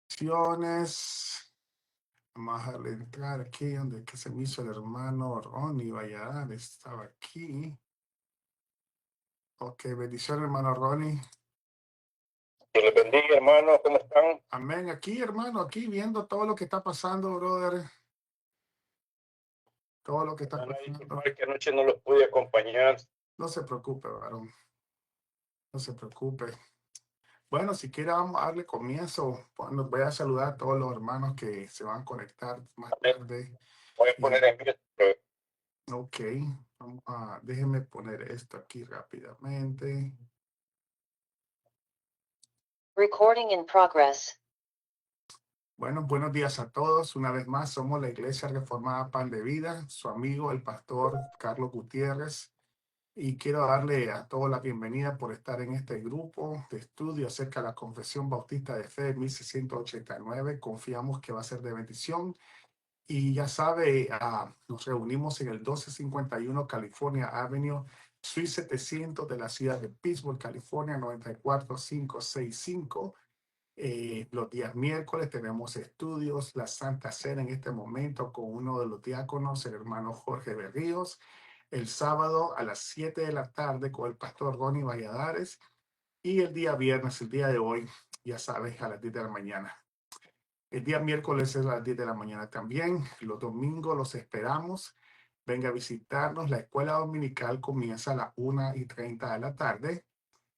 Bendiciones. Vamos a darle entrar aquí donde que se me hizo el hermano Ronnie Valladar. Estaba aquí. Ok, bendiciones, hermano Ronnie. Que les bendiga, hermano. ¿Cómo están? Amén. Aquí, hermano, aquí viendo todo lo que está pasando, brother. Todo lo que está pasando. Que anoche no los pude acompañar. No se preocupe, varón. No se preocupe. Bueno, si quiere, vamos a darle comienzo. Bueno, voy a saludar a todos los hermanos que se van a conectar más tarde. Voy a poner en mute. Ok, déjenme poner esto aquí rápidamente. Recording in progress. Bueno, buenos días a todos. Una vez más, somos la Iglesia Reformada Pan de Vida, su amigo, el pastor Carlos Gutiérrez. Y quiero darle a todos la bienvenida por estar en este grupo de estudio acerca de la Confesión Bautista de Fe 1689. Confiamos que va a ser de bendición. Y ya sabe, nos reunimos en el 1251 California Avenue, Suite 700 de la ciudad de Pittsburgh, California, 94565. Los días miércoles tenemos estudios, la Santa Cena en este momento con uno de los diáconos, el hermano Jorge Berríos. El sábado a las 7 de la tarde con el pastor Ronnie Valladares. Y el día viernes, el día de hoy, ya sabes, a las 10 de la mañana. El día miércoles es a las 10 de la mañana también. Los domingos los esperamos. Venga a visitarnos. La escuela dominical comienza a las 1:30 de la tarde.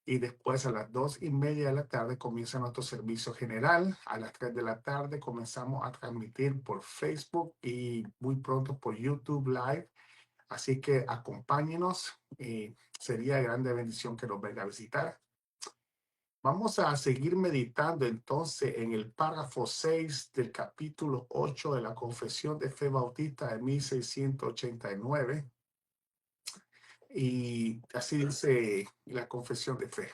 Y después a las 2:30 de la tarde comienza nuestro servicio general. A las 3 de la tarde comenzamos a transmitir por Facebook y muy pronto por YouTube Live. Así que acompáñenos. Sería de grande bendición que nos venga a visitar. Vamos a seguir meditando entonces en el párrafo 6 del capítulo 8 de la Confesión de Fe Bautista de 1689. Y así dice la Confesión de Fe.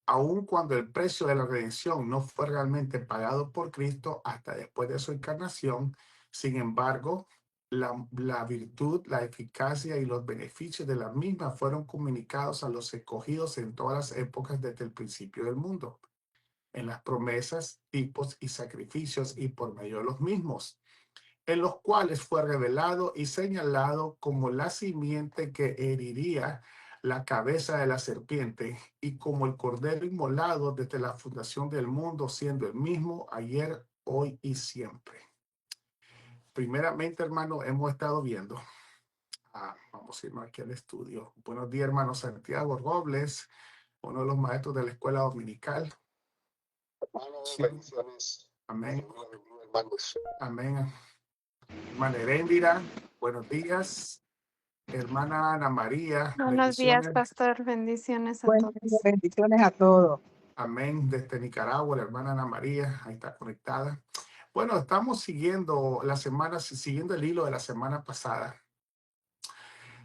Aun cuando el precio de la redención no fue realmente pagado por Cristo hasta después de su encarnación, sin embargo, la virtud, la eficacia y los beneficios de la misma fueron comunicados a los escogidos en todas las épocas desde el principio del mundo, en las promesas, tipos y sacrificios y por medio de los mismos, en los cuales fue revelado y señalado como la simiente que heriría la cabeza de la serpiente y como el cordero inmolado desde la fundación del mundo, siendo el mismo ayer, hoy y siempre. Primeramente, hermano, hemos estado viendo. Vamos a irnos aquí al estudio. Buenos días, hermano Santiago Robles, uno de los maestros de la escuela dominical. Sí. Amén. Amén. Hermana Heréndira, buenos días. Hermana Ana María, Buenos días, bendiciones. pastor. Bendiciones a Buenos todos. días, bendiciones a todos. Amén. Desde Nicaragua, la hermana Ana María, ahí está conectada. Bueno, estamos siguiendo siguiendo el hilo de la semana pasada,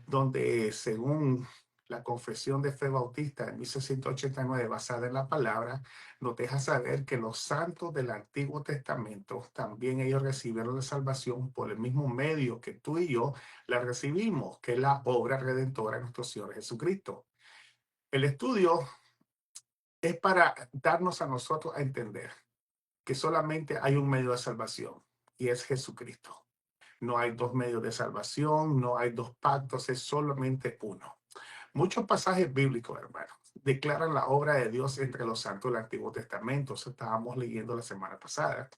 donde según la Confesión de Fe Bautista de 1689, basada en la palabra, nos deja saber que los santos del Antiguo Testamento, también ellos recibieron la salvación por el mismo medio que tú y yo la recibimos, que es la obra redentora de nuestro Señor Jesucristo. El estudio es para darnos a nosotros a entender que solamente hay un medio de salvación y es Jesucristo. No hay dos medios de salvación, no hay dos pactos, es solamente uno. Muchos pasajes bíblicos, hermanos, declaran la obra de Dios entre los santos del Antiguo Testamento. Eso estábamos leyendo la semana pasada.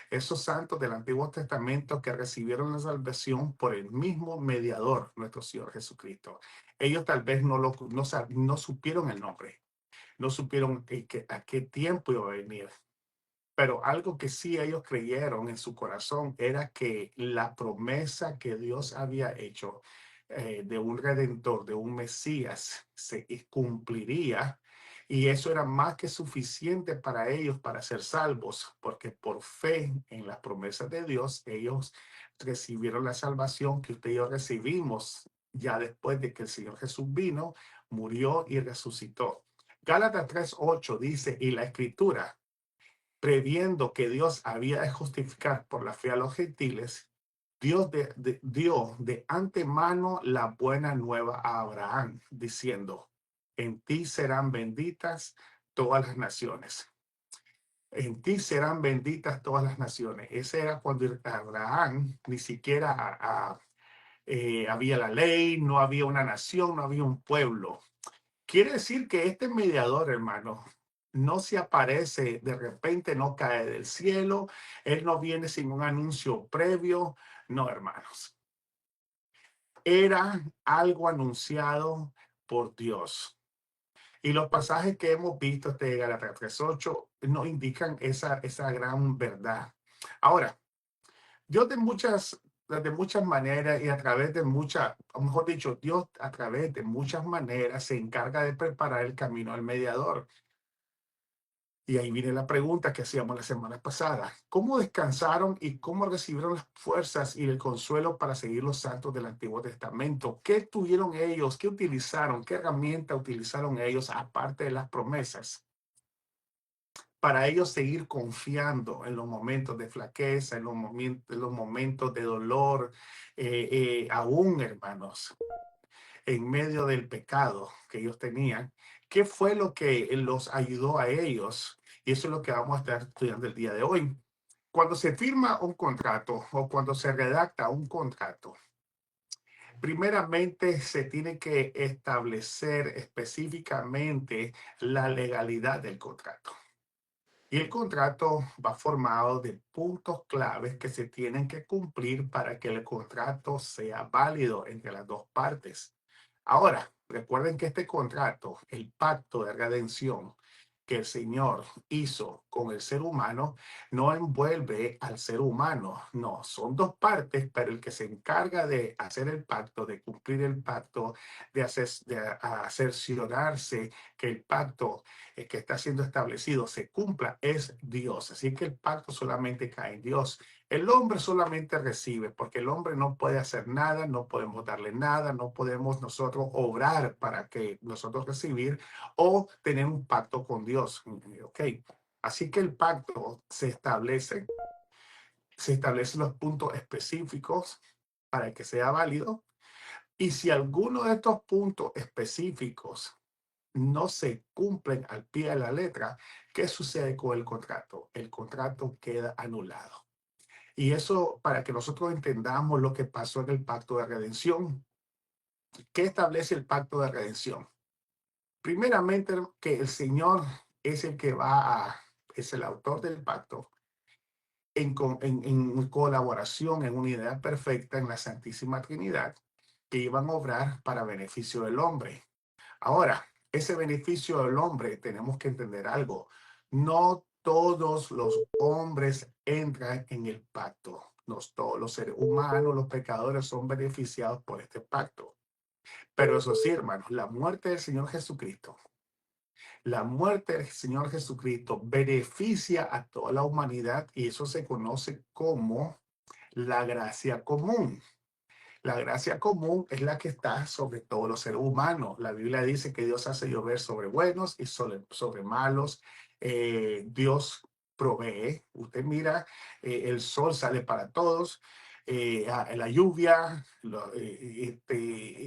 Esos santos del Antiguo Testamento que recibieron la salvación por el mismo mediador, nuestro Señor Jesucristo. Ellos tal vez no supieron el nombre, no supieron a qué tiempo iba a venir. Pero algo que sí ellos creyeron en su corazón era que la promesa que Dios había hecho de un redentor, de un Mesías, se cumpliría. Y eso era más que suficiente para ellos para ser salvos, porque por fe en las promesas de Dios, ellos recibieron la salvación que usted y yo recibimos ya después de que el Señor Jesús vino, murió y resucitó. Gálatas 3:8 dice, y la Escritura, previendo que Dios había de justificar por la fe a los gentiles, Dios dio de antemano la buena nueva a Abraham, diciendo, en ti serán benditas todas las naciones. En ti serán benditas todas las naciones. Ese era cuando Abraham ni siquiera había la ley, no había una nación, no había un pueblo. Quiere decir que este mediador, hermano, no se aparece de repente, no cae del cielo, él no viene sin un anuncio previo, no, hermanos. Era algo anunciado por Dios. Y los pasajes que hemos visto de Gálatas 3:8 nos indican esa gran verdad. Ahora, Dios de muchas maneras y a través de muchas, o mejor dicho, Dios a través de muchas maneras se encarga de preparar el camino al mediador. Y ahí viene la pregunta que hacíamos la semana pasada. ¿Cómo descansaron y cómo recibieron las fuerzas y el consuelo para seguir los santos del Antiguo Testamento? ¿Qué tuvieron ellos? ¿Qué utilizaron? ¿Qué herramienta utilizaron ellos aparte de las promesas? Para ellos seguir confiando en los momentos de flaqueza, en los momentos de dolor, aún, hermanos, en medio del pecado que ellos tenían. ¿Qué fue lo que los ayudó a ellos? Y eso es lo que vamos a estar estudiando el día de hoy. Cuando se firma un contrato o cuando se redacta un contrato, primeramente se tiene que establecer específicamente la legalidad del contrato. Y el contrato va formado de puntos claves que se tienen que cumplir para que el contrato sea válido entre las dos partes. Ahora, recuerden que este contrato, el pacto de redención que el Señor hizo con el ser humano, no envuelve al ser humano. No, son dos partes, pero el que se encarga de hacer el pacto, de cumplir el pacto, de cerciorarse que el pacto que está siendo establecido se cumpla, es Dios. Así que el pacto solamente cae en Dios. El hombre solamente recibe, porque el hombre no puede hacer nada, no podemos darle nada, no podemos nosotros obrar para que nosotros recibir o tener un pacto con Dios. ¿Ok? Así que el pacto se establecen los puntos específicos para que sea válido. Y si alguno de estos puntos específicos no se cumplen al pie de la letra, ¿qué sucede con el contrato? El contrato queda anulado. Y eso para que nosotros entendamos lo que pasó en el pacto de redención. ¿Qué establece el pacto de redención? Primeramente, que el Señor es el que es el autor del pacto en colaboración, en unidad perfecta en la Santísima Trinidad, que iban a obrar para beneficio del hombre. Ahora, ese beneficio del hombre, tenemos que entender algo. No todos los hombres entran en el pacto. No todos los seres humanos, los pecadores son beneficiados por este pacto. Pero eso sí, hermanos, la muerte del Señor Jesucristo beneficia a toda la humanidad y eso se conoce como la gracia común. La gracia común es la que está sobre todos los seres humanos. La Biblia dice que Dios hace llover sobre buenos y sobre malos. Dios provee. Usted mira, el sol sale para todos. La lluvia,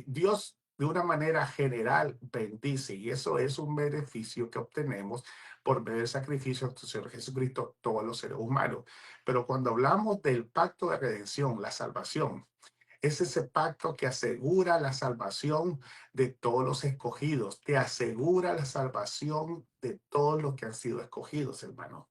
Dios de una manera general bendice y eso es un beneficio que obtenemos por ver el sacrificio de Señor Jesucristo, todos los seres humanos. Pero cuando hablamos del pacto de redención, la salvación, es ese pacto que asegura la salvación de todos los escogidos, te asegura la salvación de todos los que han sido escogidos, hermano.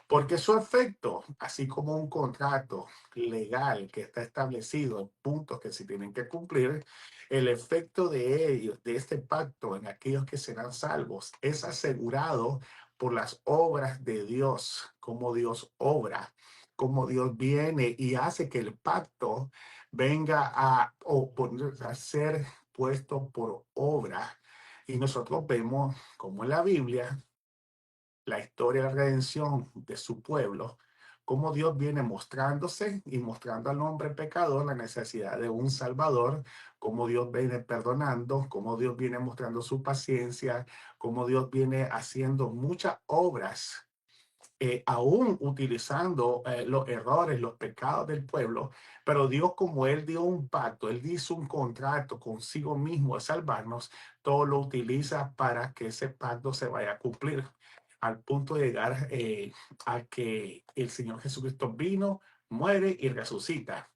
Porque su efecto, así como un contrato legal que está establecido en puntos que se tienen que cumplir, el efecto de ellos, de este pacto en aquellos que serán salvos, es asegurado por las obras de Dios, como Dios obra, como Dios viene y hace que el pacto venga a ser puesto por obra. Y nosotros vemos como en la Biblia la historia de la redención de su pueblo, cómo Dios viene mostrándose y mostrando al hombre pecador la necesidad de un Salvador, cómo Dios viene perdonando, cómo Dios viene mostrando su paciencia, cómo Dios viene haciendo muchas obras, aún utilizando los errores, los pecados del pueblo, pero Dios, como Él dio un pacto, Él hizo un contrato consigo mismo de salvarnos, todo lo utiliza para que ese pacto se vaya a cumplir. al punto de llegar a que el Señor Jesucristo vino, muere y resucita.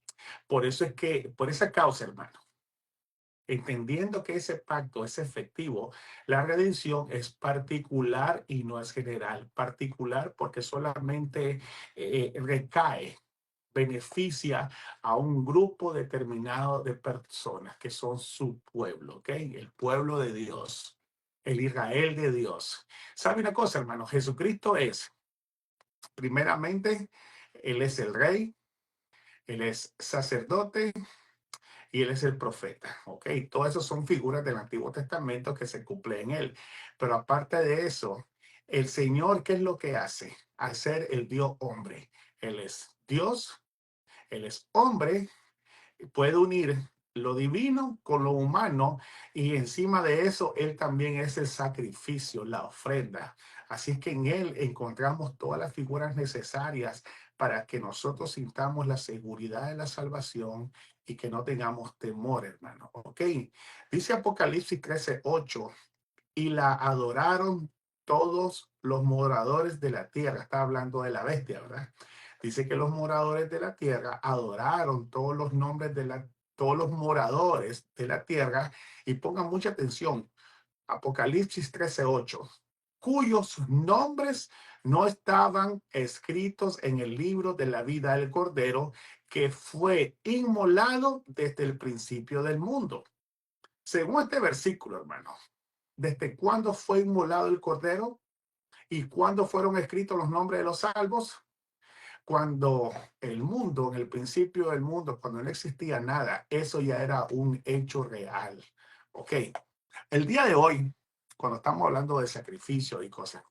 Por eso es que, por esa causa, hermano, entendiendo que ese pacto es efectivo, la redención es particular y no es general. Particular porque solamente recae, beneficia a un grupo determinado de personas que son su pueblo, ¿ok? El pueblo de Dios, el Israel de Dios. ¿Sabe una cosa, hermano? Jesucristo es, primeramente, Él es el rey, Él es sacerdote, y él es el profeta, ¿ok? Todas esas son figuras del Antiguo Testamento que se cumplen en él. Pero aparte de eso, el Señor, ¿qué es lo que hace? Al ser el Dios hombre. Él es Dios, él es hombre, puede unir lo divino con lo humano y encima de eso, él también es el sacrificio, la ofrenda. Así es que en él encontramos todas las figuras necesarias para que nosotros sintamos la seguridad de la salvación y que no tengamos temor, hermano. ¿Ok? Dice Apocalipsis 13:8, y la adoraron todos los moradores de la tierra. Está hablando de la bestia, ¿verdad? Dice que los moradores de la tierra adoraron todos los nombres de todos los moradores de la tierra. Y pongan mucha atención, Apocalipsis 13:8, cuyos nombres no estaban escritos en el libro de la vida del Cordero, que fue inmolado desde el principio del mundo. Según este versículo, hermano, ¿desde cuándo fue inmolado el Cordero? ¿Y cuándo fueron escritos los nombres de los salvos? Cuando el mundo, en el principio del mundo, cuando no existía nada, eso ya era un hecho real. Ok, el día de hoy, cuando estamos hablando de sacrificio y cosas,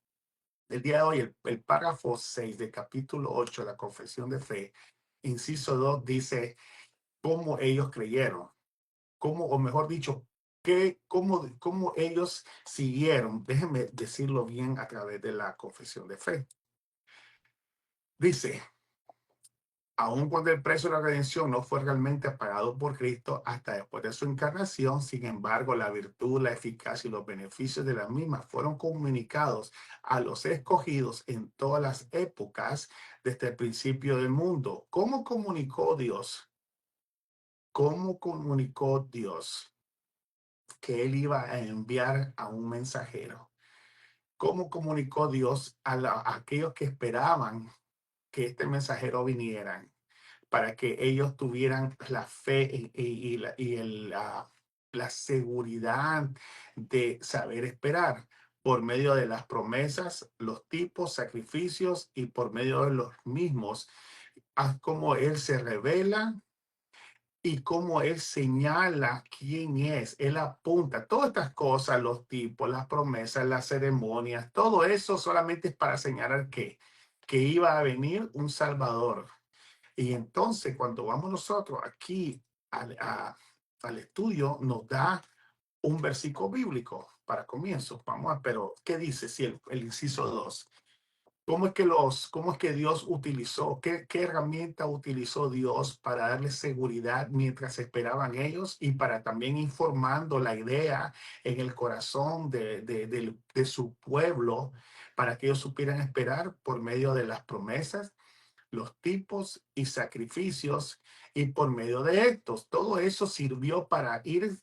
el día de hoy, el párrafo 6 del capítulo 8 de la Confesión de Fe, inciso 2, dice cómo ellos creyeron, cómo, o mejor dicho, cómo ellos siguieron. Déjenme decirlo bien a través de la Confesión de Fe. Dice, aun cuando el precio de la redención no fue realmente pagado por Cristo hasta después de su encarnación, sin embargo, la virtud, la eficacia y los beneficios de la misma fueron comunicados a los escogidos en todas las épocas desde el principio del mundo. ¿Cómo comunicó Dios? ¿Cómo comunicó Dios que él iba a enviar a un mensajero? ¿Cómo comunicó Dios a aquellos que esperaban que este mensajero viniera, para que ellos tuvieran la fe la seguridad de saber esperar por medio de las promesas, los tipos, sacrificios y por medio de los mismos, como Él se revela y cómo Él señala quién es? Él apunta todas estas cosas, los tipos, las promesas, las ceremonias, todo eso solamente es para señalar que iba a venir un Salvador. Y entonces, cuando vamos nosotros aquí al estudio, nos da un versículo bíblico para comienzo. Vamos a, pero, ¿qué dice? Si el inciso 2. ¿Cómo es que Dios utilizó, qué herramienta utilizó Dios para darles seguridad mientras esperaban ellos y para también informando la idea en el corazón de su pueblo para que ellos supieran esperar por medio de las promesas, los tipos y sacrificios y por medio de estos? Todo eso sirvió para ir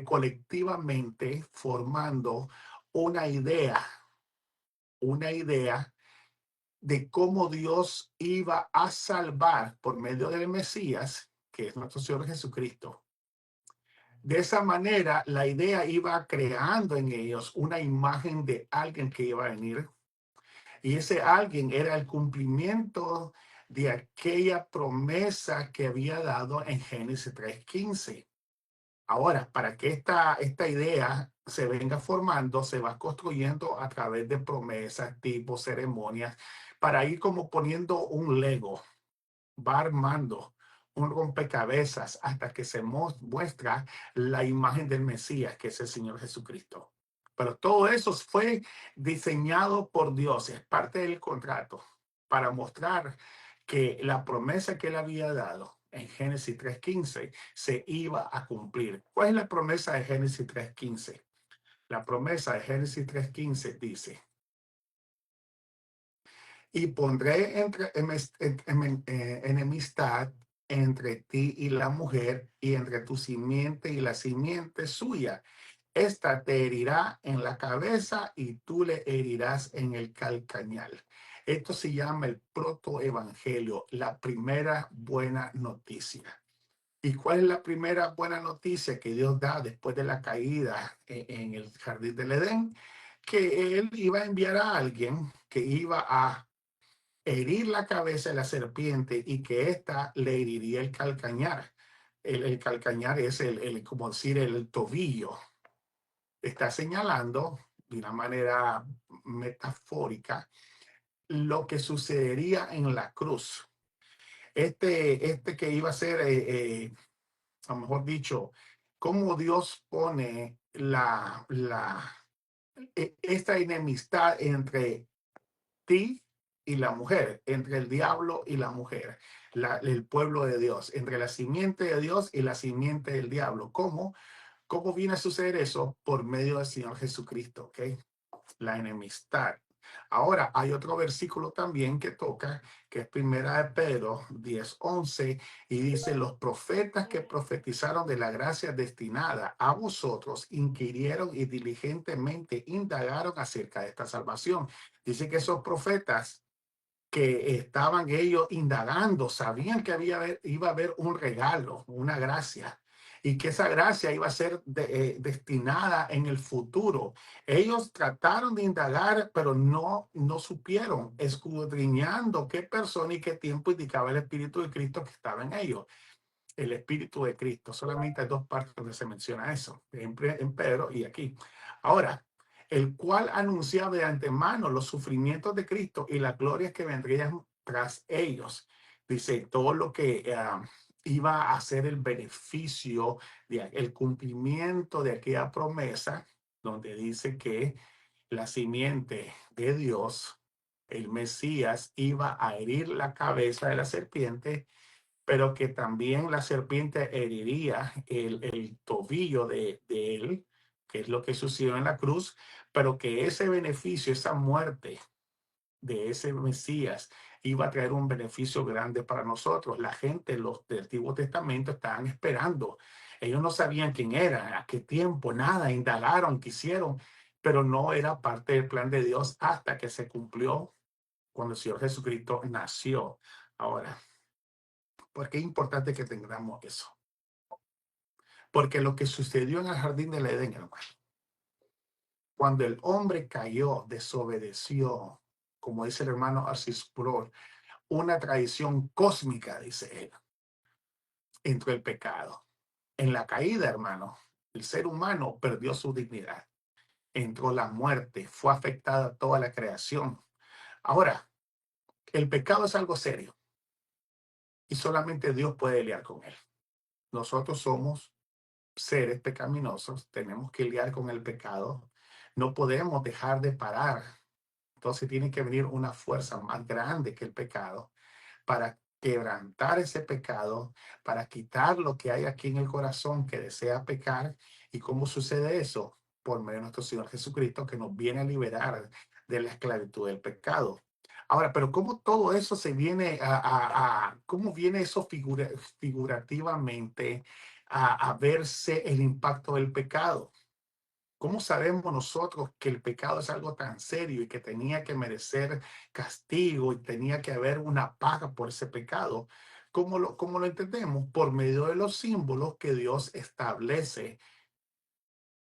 colectivamente formando una idea, una idea de cómo Dios iba a salvar por medio del Mesías, que es nuestro Señor Jesucristo. De esa manera, la idea iba creando en ellos una imagen de alguien que iba a venir, y ese alguien era el cumplimiento de aquella promesa que había dado en Génesis 3:15. Ahora, para que esta idea se venga formando, se va construyendo a través de promesas, tipos, ceremonias, para ir como poniendo un Lego, va armando un rompecabezas hasta que se muestra la imagen del Mesías, que es el Señor Jesucristo. Pero todo eso fue diseñado por Dios, es parte del contrato, para mostrar que la promesa que él había dado en Génesis 3:15 se iba a cumplir. ¿Cuál es la promesa de Génesis 3:15? La promesa de Génesis 3:15 dice, y pondré enemistad entre ti y la mujer, y entre tu simiente y la simiente suya. Esta te herirá en la cabeza y tú le herirás en el calcañal. Esto se llama el protoevangelio, la primera buena noticia. ¿Y cuál es la primera buena noticia que Dios da después de la caída en el jardín del Edén? Que Él iba a enviar a alguien que iba a herir la cabeza de la serpiente y que ésta le heriría el calcañar. El calcañar es como decir, el tobillo. Está señalando de una manera metafórica lo que sucedería en la cruz. Este que iba a ser, a lo mejor dicho, cómo Dios pone esta enemistad entre ti y la mujer, entre el diablo y la mujer, el pueblo de Dios, entre la simiente de Dios y la simiente del diablo. ¿Cómo viene a suceder eso? Por medio del Señor Jesucristo, ¿ok? La enemistad. Ahora, hay otro versículo también que toca, que es Primera de Pedro 10:11, y dice, los profetas que profetizaron de la gracia destinada a vosotros inquirieron y diligentemente indagaron acerca de esta salvación. Dice que esos profetas que estaban ellos indagando, sabían que iba a haber un regalo, una gracia, y que esa gracia iba a ser destinada en el futuro. Ellos trataron de indagar, pero no supieron, escudriñando qué persona y qué tiempo indicaba el Espíritu de Cristo que estaba en ellos. El Espíritu de Cristo. Solamente hay dos partes donde se menciona eso, en Pedro y aquí. Ahora, el cual anunciaba de antemano los sufrimientos de Cristo y las glorias que vendrían tras ellos. Dice, todo lo que iba a ser el beneficio, el cumplimiento de aquella promesa, donde dice que la simiente de Dios, el Mesías, iba a herir la cabeza de la serpiente, pero que también la serpiente heriría el tobillo de él, que es lo que sucedió en la cruz, pero que ese beneficio, esa muerte de ese Mesías iba a traer un beneficio grande para nosotros. La gente, los del Antiguo Testamento, estaban esperando. Ellos no sabían quién era, a qué tiempo, nada, indagaron, quisieron, pero no era parte del plan de Dios hasta que se cumplió cuando el Señor Jesucristo nació. Ahora, ¿por qué es importante que tengamos eso? Porque lo que sucedió en el jardín del Edén, hermano, cuando el hombre cayó, desobedeció, como dice el hermano Arcis Pro, una traición cósmica, dice él, entró el pecado. En la caída, hermano, el ser humano perdió su dignidad. Entró la muerte, fue afectada toda la creación. Ahora, el pecado es algo serio y solamente Dios puede lidiar con él. Nosotros somos seres pecaminosos, tenemos que lidiar con el pecado, no podemos dejar de parar. Entonces tiene que venir una fuerza más grande que el pecado para quebrantar ese pecado, para quitar lo que hay aquí en el corazón que desea pecar. ¿Y cómo sucede eso? Por medio de nuestro Señor Jesucristo, que nos viene a liberar de la esclavitud del pecado. Ahora, pero ¿cómo todo eso se viene cómo viene eso figurativamente a verse el impacto del pecado? ¿Cómo sabemos nosotros que el pecado es algo tan serio y que tenía que merecer castigo y tenía que haber una paga por ese pecado? ¿Cómo lo entendemos? Por medio de los símbolos que Dios establece,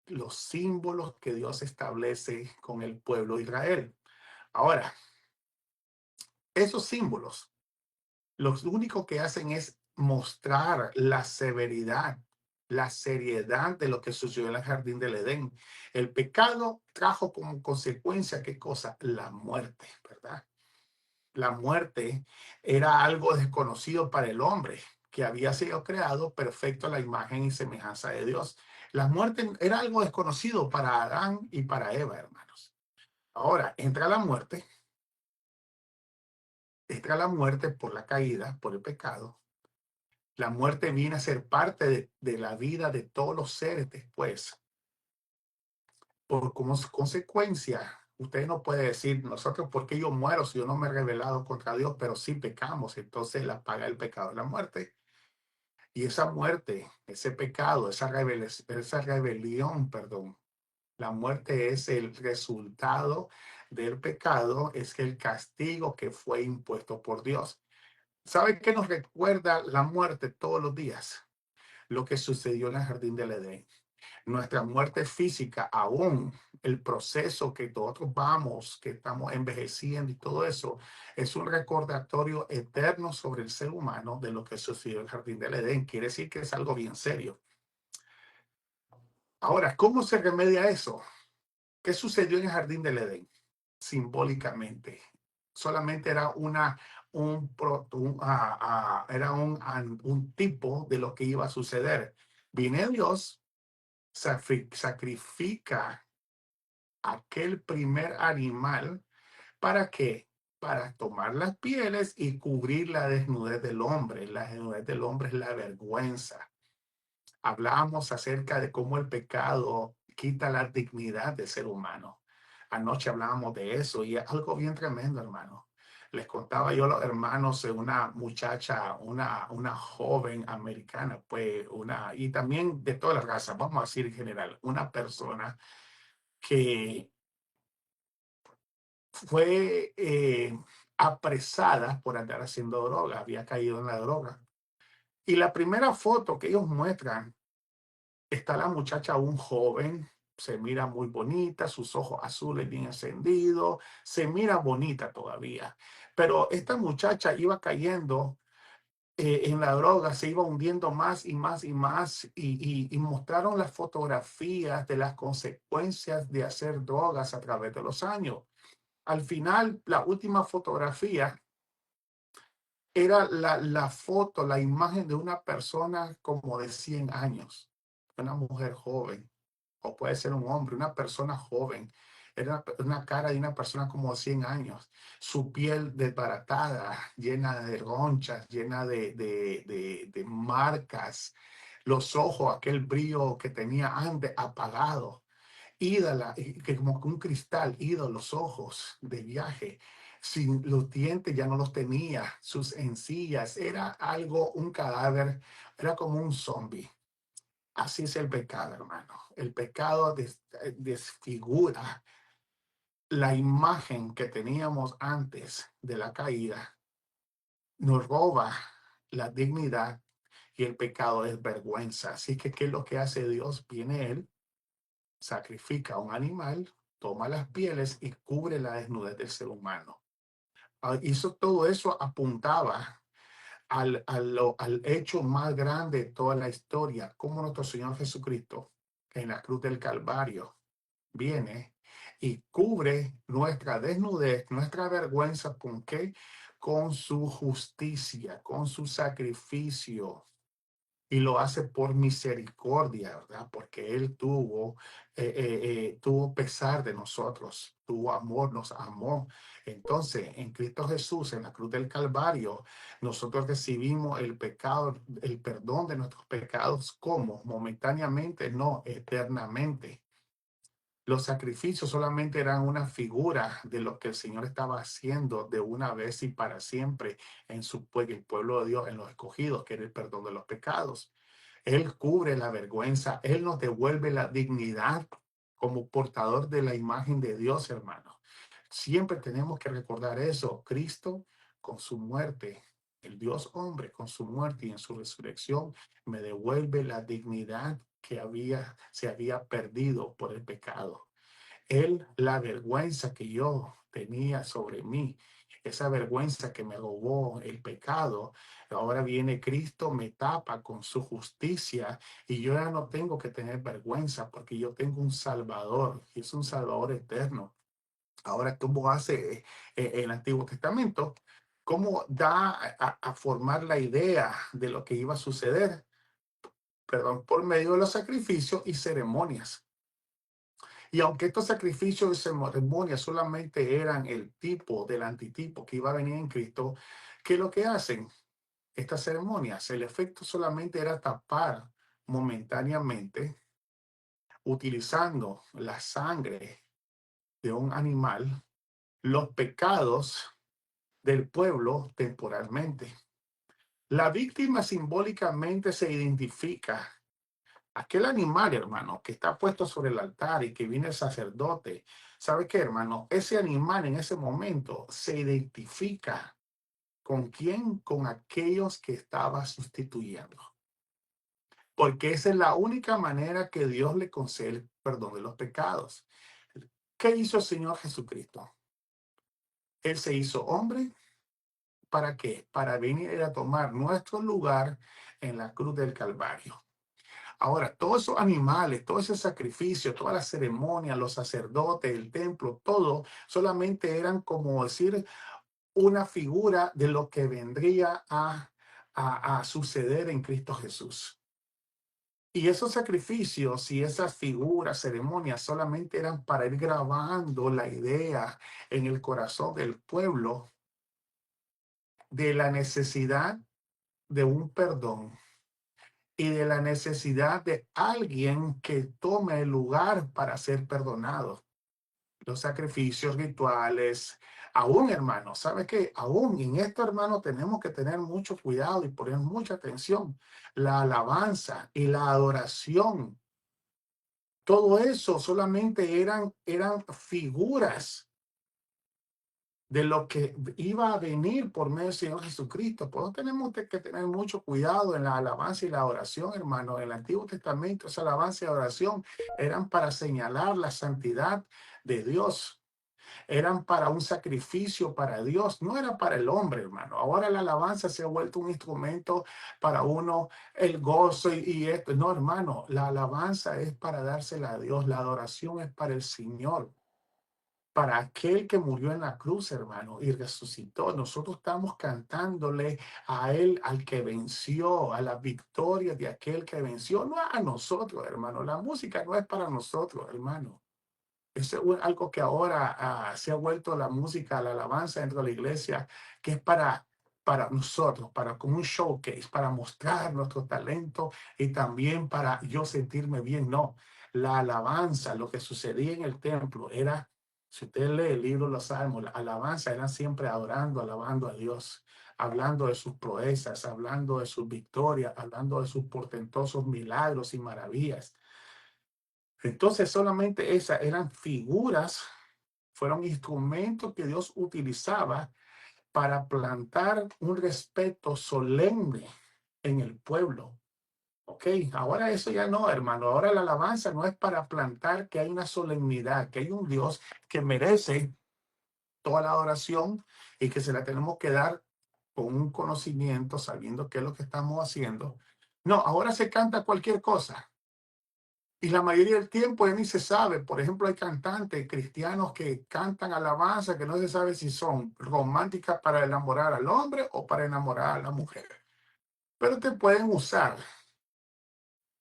los símbolos que Dios establece con el pueblo de Israel. Ahora, esos símbolos, lo único que hacen es mostrar la severidad, la seriedad de lo que sucedió en el jardín del Edén. El pecado trajo como consecuencia, ¿qué cosa? La muerte, ¿verdad? La muerte era algo desconocido para el hombre, que había sido creado perfecto a la imagen y semejanza de Dios. La muerte era algo desconocido para Adán y para Eva, hermanos. Ahora, entra la muerte por la caída, por el pecado. La muerte viene a ser parte de la vida de todos los seres después. Por como consecuencia, Usted no puede decir, nosotros, ¿por qué yo muero si yo no me he rebelado contra Dios? Pero sí pecamos, entonces la paga del pecado es la muerte. Y esa muerte, ese pecado, esa rebelión, perdón, la muerte es el resultado del pecado, es el castigo que fue impuesto por Dios. ¿Sabe qué nos recuerda la muerte todos los días? Lo que sucedió en el jardín del Edén. Nuestra muerte física, aún el proceso que nosotros vamos, que estamos envejeciendo y todo eso, es un recordatorio eterno sobre el ser humano de lo que sucedió en el jardín del Edén. Quiere decir que es algo bien serio. Ahora, ¿cómo se remedia eso? ¿Qué sucedió en el jardín del Edén? Simbólicamente. Solamente era un tipo de lo que iba a suceder. Viene Dios, sacrifica aquel primer animal. ¿Para qué? Para tomar las pieles y cubrir la desnudez del hombre. La desnudez del hombre es la vergüenza. Hablábamos acerca de cómo el pecado quita la dignidad del ser humano. Anoche hablábamos de eso y es algo bien tremendo, hermano. Les contaba yo a los hermanos de una muchacha, una joven americana, pues y también de todas las razas, vamos a decir en general, una persona que fue apresada por andar haciendo droga, había caído en la droga. Y la primera foto que ellos muestran, está la muchacha aún joven, se mira muy bonita, sus ojos azules bien encendidos, se mira bonita todavía. Pero esta muchacha iba cayendo en la droga, se iba hundiendo más y más y más, y mostraron las fotografías de las consecuencias de hacer drogas a través de los años. Al final, la última fotografía era la foto, la imagen de una persona como de 100 años, una mujer joven, o puede ser un hombre, una persona joven. Era una cara de una persona como de 100 años, su piel desbaratada, llena de ronchas, llena de marcas, los ojos, aquel brillo que tenía antes apagado, ídala, que como un cristal, ido los ojos de viaje, sin los dientes ya no los tenía, sus encías, era algo, un cadáver, era como un zombie. Así es el pecado, hermano. El pecado desfigura la imagen que teníamos antes de la caída, nos roba la dignidad y el pecado es vergüenza. Así que, ¿qué es lo que hace Dios? Viene Él, sacrifica a un animal, toma las pieles y cubre la desnudez del ser humano. Hizo todo eso, apuntaba al hecho más grande de toda la historia, como nuestro Señor Jesucristo en la cruz del Calvario viene y cubre nuestra desnudez, nuestra vergüenza. ¿Con qué? Con su justicia, con su sacrificio. Y lo hace por misericordia, ¿verdad? Porque Él tuvo pesar de nosotros, tuvo amor, nos amó. Entonces, en Cristo Jesús, en la cruz del Calvario, nosotros recibimos el pecado, el perdón de nuestros pecados. ¿Cómo? Momentáneamente, no, eternamente. Los sacrificios solamente eran una figura de lo que el Señor estaba haciendo de una vez y para siempre en su pueblo, el pueblo de Dios, en los escogidos, que era el perdón de los pecados. Él cubre la vergüenza, Él nos devuelve la dignidad como portador de la imagen de Dios, hermano. Siempre tenemos que recordar eso. Cristo con su muerte, el Dios hombre con su muerte y en su resurrección, me devuelve la dignidad que se había perdido por el pecado. Él, la vergüenza que yo tenía sobre mí, esa vergüenza que me robó el pecado, ahora viene Cristo, me tapa con su justicia y yo ya no tengo que tener vergüenza porque yo tengo un Salvador y es un Salvador eterno. Ahora, ¿cómo hace el Antiguo Testamento? ¿Cómo da a formar la idea de lo que iba a suceder? Perdón, por medio de los sacrificios y ceremonias. Y aunque estos sacrificios y ceremonias solamente eran el tipo del antitipo que iba a venir en Cristo, ¿qué es lo que hacen estas ceremonias? El efecto solamente era tapar momentáneamente, utilizando la sangre de un animal los pecados del pueblo temporalmente. La víctima simbólicamente se identifica. Aquel animal, hermano, que está puesto sobre el altar y que viene el sacerdote, ¿sabe qué, hermano? Ese animal en ese momento se identifica con quién, con aquellos que estaba sustituyendo. Porque esa es la única manera que Dios le concede el perdón de los pecados. ¿Qué hizo el Señor Jesucristo? Él se hizo hombre. ¿Para qué? Para venir a tomar nuestro lugar en la cruz del Calvario. Ahora, todos esos animales, todo ese sacrificio, toda la ceremonia, los sacerdotes, el templo, todo solamente eran como decir una figura de lo que vendría a suceder en Cristo Jesús. Y esos sacrificios y esas figuras, ceremonias, solamente eran para ir grabando la idea en el corazón del pueblo de la necesidad de un perdón y de la necesidad de alguien que tome el lugar para ser perdonado. Los sacrificios rituales, aún hermano, ¿sabe qué? Aún en esto, hermano, tenemos que tener mucho cuidado y poner mucha atención. La alabanza y la adoración, todo eso solamente eran figuras de lo que iba a venir por medio del Señor Jesucristo. Por eso tenemos que tener mucho cuidado en la alabanza y la oración, hermano. En el Antiguo Testamento, esa alabanza y oración eran para señalar la santidad de Dios. Eran para un sacrificio para Dios, no era para el hombre, hermano. Ahora la alabanza se ha vuelto un instrumento para uno, el gozo y esto. No, hermano, la alabanza es para dársela a Dios, la adoración es para el Señor, para aquel que murió en la cruz, hermano, y resucitó. Nosotros estamos cantándole a él, al que venció, a la victoria de aquel que venció, no a nosotros, hermano. La música no es para nosotros, hermano. Es algo que ahora se ha vuelto la música, la alabanza dentro de la iglesia, que es para nosotros, para como un showcase, para mostrar nuestro talento y también para yo sentirme bien. No, la alabanza, lo que sucedía en el templo era, si usted lee el libro de los Salmos, la alabanza eran siempre adorando, alabando a Dios, hablando de sus proezas, hablando de sus victorias, hablando de sus portentosos milagros y maravillas. Entonces solamente esas eran figuras, fueron instrumentos que Dios utilizaba para plantar un respeto solemne en el pueblo. Ok, ahora eso ya no, hermano. Ahora la alabanza no es para plantar que hay una solemnidad, que hay un Dios que merece toda la adoración y que se la tenemos que dar con un conocimiento, sabiendo qué es lo que estamos haciendo. No, ahora se canta cualquier cosa. Y la mayoría del tiempo ya ni se sabe. Por ejemplo, hay cantantes cristianos que cantan alabanza que no se sabe si son románticas para enamorar al hombre o para enamorar a la mujer. Pero te pueden usar.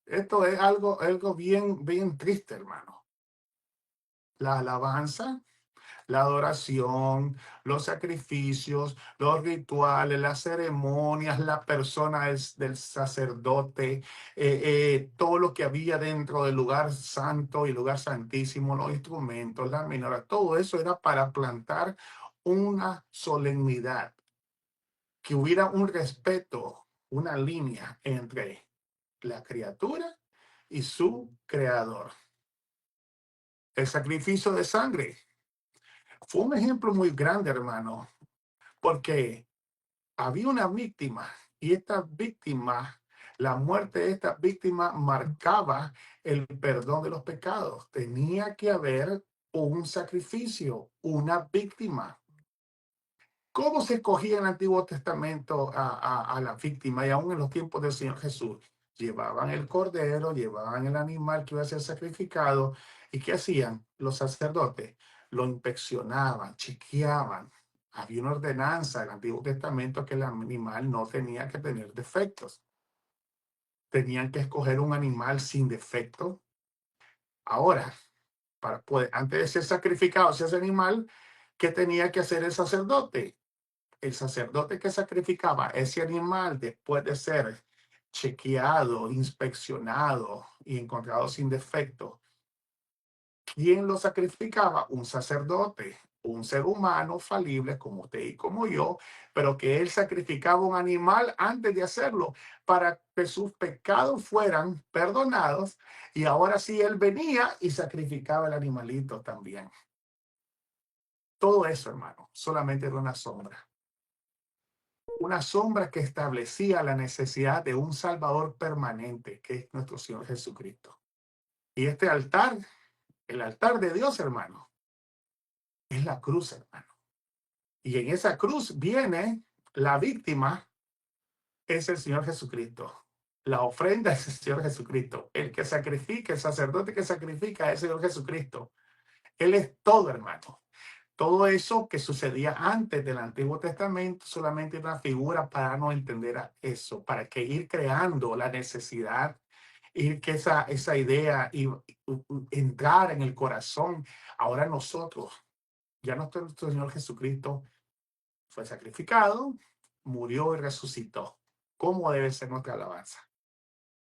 Esto es algo bien triste, hermano. La alabanza, la adoración, los sacrificios, los rituales, las ceremonias, la persona del sacerdote, todo lo que había dentro del lugar santo y lugar santísimo, los instrumentos, la menorá, todo eso era para plantar una solemnidad, que hubiera un respeto, una línea entre la criatura y su creador. El sacrificio de sangre fue un ejemplo muy grande, hermano, porque había una víctima y esta víctima, la muerte de esta víctima marcaba el perdón de los pecados. Tenía que haber un sacrificio, una víctima. ¿Cómo se escogía en el Antiguo Testamento a la víctima y aún en los tiempos del Señor Jesús? Llevaban el cordero, llevaban el animal que iba a ser sacrificado. ¿Y qué hacían los sacerdotes? Lo inspeccionaban, chequeaban. Había una ordenanza del Antiguo Testamento que el animal no tenía que tener defectos. Tenían que escoger un animal sin defecto. Ahora, para poder, antes de ser sacrificado ese animal, ¿qué tenía que hacer el sacerdote? El sacerdote que sacrificaba ese animal después de ser chequeado, inspeccionado y encontrado sin defecto, ¿Quién lo sacrificaba? Un sacerdote, un ser humano falible como usted y como yo, pero que él sacrificaba un animal antes de hacerlo para que sus pecados fueran perdonados, y ahora sí él venía y sacrificaba el animalito también. Todo eso, hermano, solamente era una sombra que establecía la necesidad de un Salvador permanente, que es nuestro Señor Jesucristo. Y este altar, el altar de Dios, hermano, es la cruz, hermano. Y en esa cruz viene la víctima, es el Señor Jesucristo. La ofrenda es el Señor Jesucristo. El que sacrifica, el sacerdote que sacrifica es el Señor Jesucristo. Él es todo, hermano. Todo eso que sucedía antes del Antiguo Testamento solamente era una figura para no entender a eso, para que ir creando la necesidad, ir que esa idea y entrar en el corazón. Ahora nosotros, ya nuestro Señor Jesucristo fue sacrificado, murió y resucitó. ¿Cómo debe ser nuestra alabanza?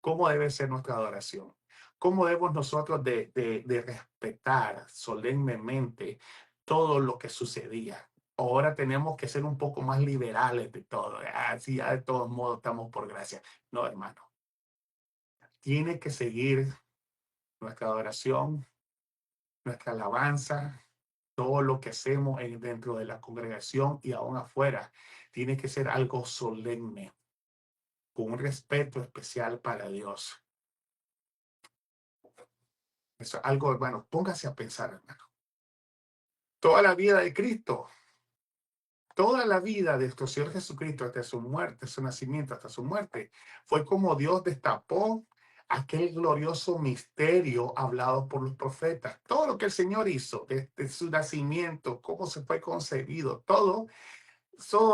¿Cómo debe ser nuestra adoración? ¿Cómo debemos nosotros de respetar solemnemente todo lo que sucedía? Ahora tenemos que ser un poco más liberales de todo. Así ya de todos modos estamos por gracia. No, hermano. Tiene que seguir nuestra adoración, nuestra alabanza, todo lo que hacemos dentro de la congregación y aún afuera. Tiene que ser algo solemne, con un respeto especial para Dios. Eso es algo, hermano, póngase a pensar, hermano. Toda la vida de Cristo, toda la vida de nuestro Señor Jesucristo, hasta su muerte, su nacimiento, hasta su muerte, fue como Dios destapó aquel glorioso misterio hablado por los profetas. Todo lo que el Señor hizo, desde su nacimiento, cómo se fue concebido, todo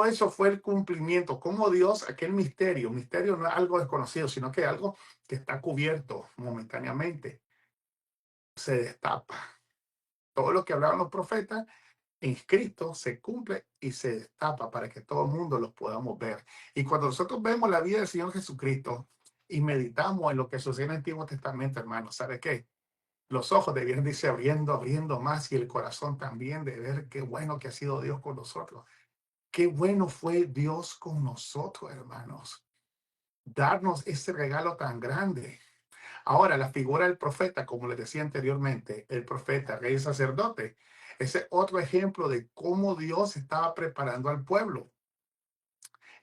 eso fue el cumplimiento. Como Dios, aquel misterio no es algo desconocido, sino que es algo que está cubierto momentáneamente, se destapa. Todo lo que hablaban los profetas en Cristo se cumple y se destapa para que todo el mundo los podamos ver. Y cuando nosotros vemos la vida del Señor Jesucristo y meditamos en lo que sucede en el Antiguo Testamento, hermano, ¿sabe qué? Los ojos debieran irse abriendo más, y el corazón también, de ver qué bueno que ha sido Dios con nosotros. Qué bueno fue Dios con nosotros, hermanos. Darnos ese regalo tan grande. Ahora, la figura del profeta, como les decía anteriormente, el profeta, rey y sacerdote, ese es otro ejemplo de cómo Dios estaba preparando al pueblo.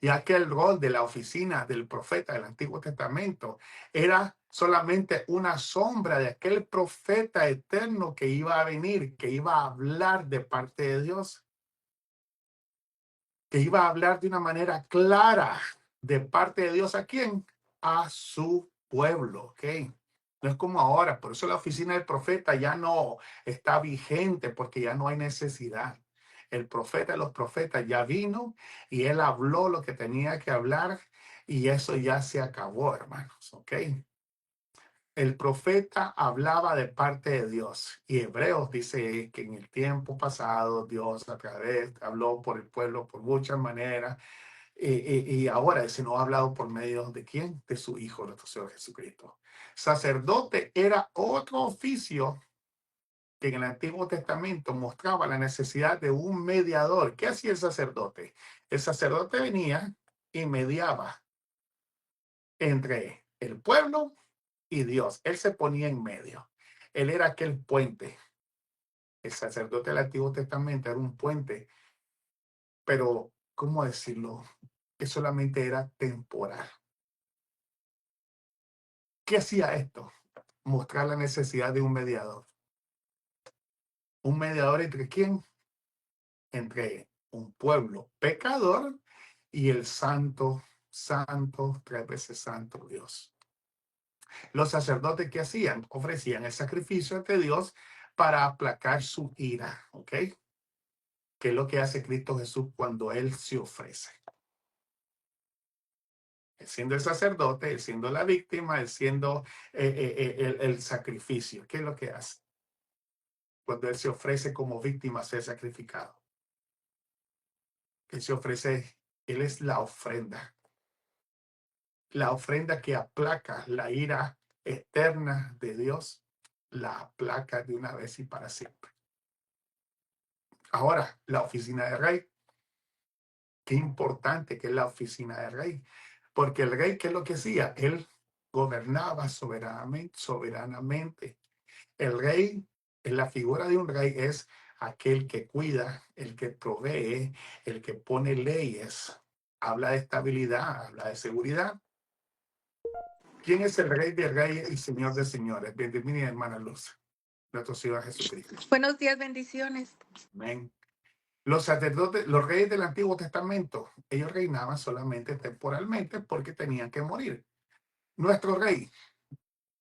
Ya que el rol de la oficina del profeta del Antiguo Testamento era solamente una sombra de aquel profeta eterno que iba a venir, que iba a hablar de parte de Dios, que iba a hablar de una manera clara de parte de Dios. ¿A quién? A su pueblo, ¿ok? No es como ahora, por eso la oficina del profeta ya no está vigente, porque ya no hay necesidad. El profeta de los profetas ya vino y él habló lo que tenía que hablar, y eso ya se acabó, hermanos, ¿ok? El profeta hablaba de parte de Dios, y Hebreos dice que en el tiempo pasado Dios a través habló por el pueblo por muchas maneras, y ahora ese no ha hablado por medio de quién, de su Hijo, nuestro Señor Jesucristo. Sacerdote era otro oficio que en el Antiguo Testamento mostraba la necesidad de un mediador. ¿Qué hacía el sacerdote? El sacerdote venía y mediaba entre el pueblo y Dios. Él se ponía en medio. Él era aquel puente. El sacerdote del Antiguo Testamento era un puente, pero, ¿cómo decirlo? Que solamente era temporal. ¿Qué hacía esto? Mostrar la necesidad de un mediador. ¿Un mediador entre quién? Entre un pueblo pecador y el santo, santo, 3 veces santo Dios. Los sacerdotes, ¿qué hacían? Ofrecían el sacrificio ante Dios para aplacar su ira, ¿ok? ¿Qué es lo que hace Cristo Jesús cuando Él se ofrece? Él siendo el sacerdote, Él siendo la víctima, Él siendo el sacrificio. ¿Qué es lo que hace? Cuando Él se ofrece como víctima a ser sacrificado. Él se ofrece, Él es la ofrenda que aplaca la ira eterna de Dios la placa de una vez y para siempre. Ahora, la oficina del rey. Qué importante que es la oficina del rey. Porque el rey, ¿qué es lo que hacía? Él gobernaba soberanamente. El rey, en la figura de un rey, es aquel que cuida, el que provee, el que pone leyes, habla de estabilidad, habla de seguridad. ¿Quién es el rey de reyes y señor de señores? Bienvenida, hermana Luz, nuestro Señor Jesucristo. Buenos días, bendiciones. Amén. Los sacerdotes, los reyes del Antiguo Testamento, ellos reinaban solamente temporalmente porque tenían que morir. Nuestro rey,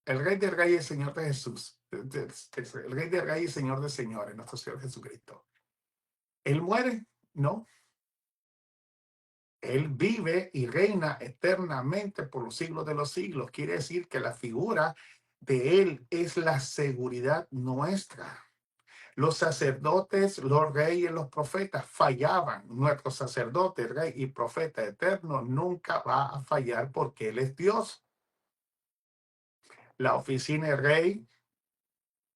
el rey del rey y el Señor de Jesús, el rey del rey y Señor de señores, nuestro Señor Jesucristo. ¿Él muere? No. Él vive y reina eternamente por los siglos de los siglos. Quiere decir que la figura de Él es la seguridad nuestra. Los sacerdotes, los reyes, los profetas fallaban. Nuestro sacerdote, rey y profeta eterno nunca va a fallar porque Él es Dios. La oficina de rey,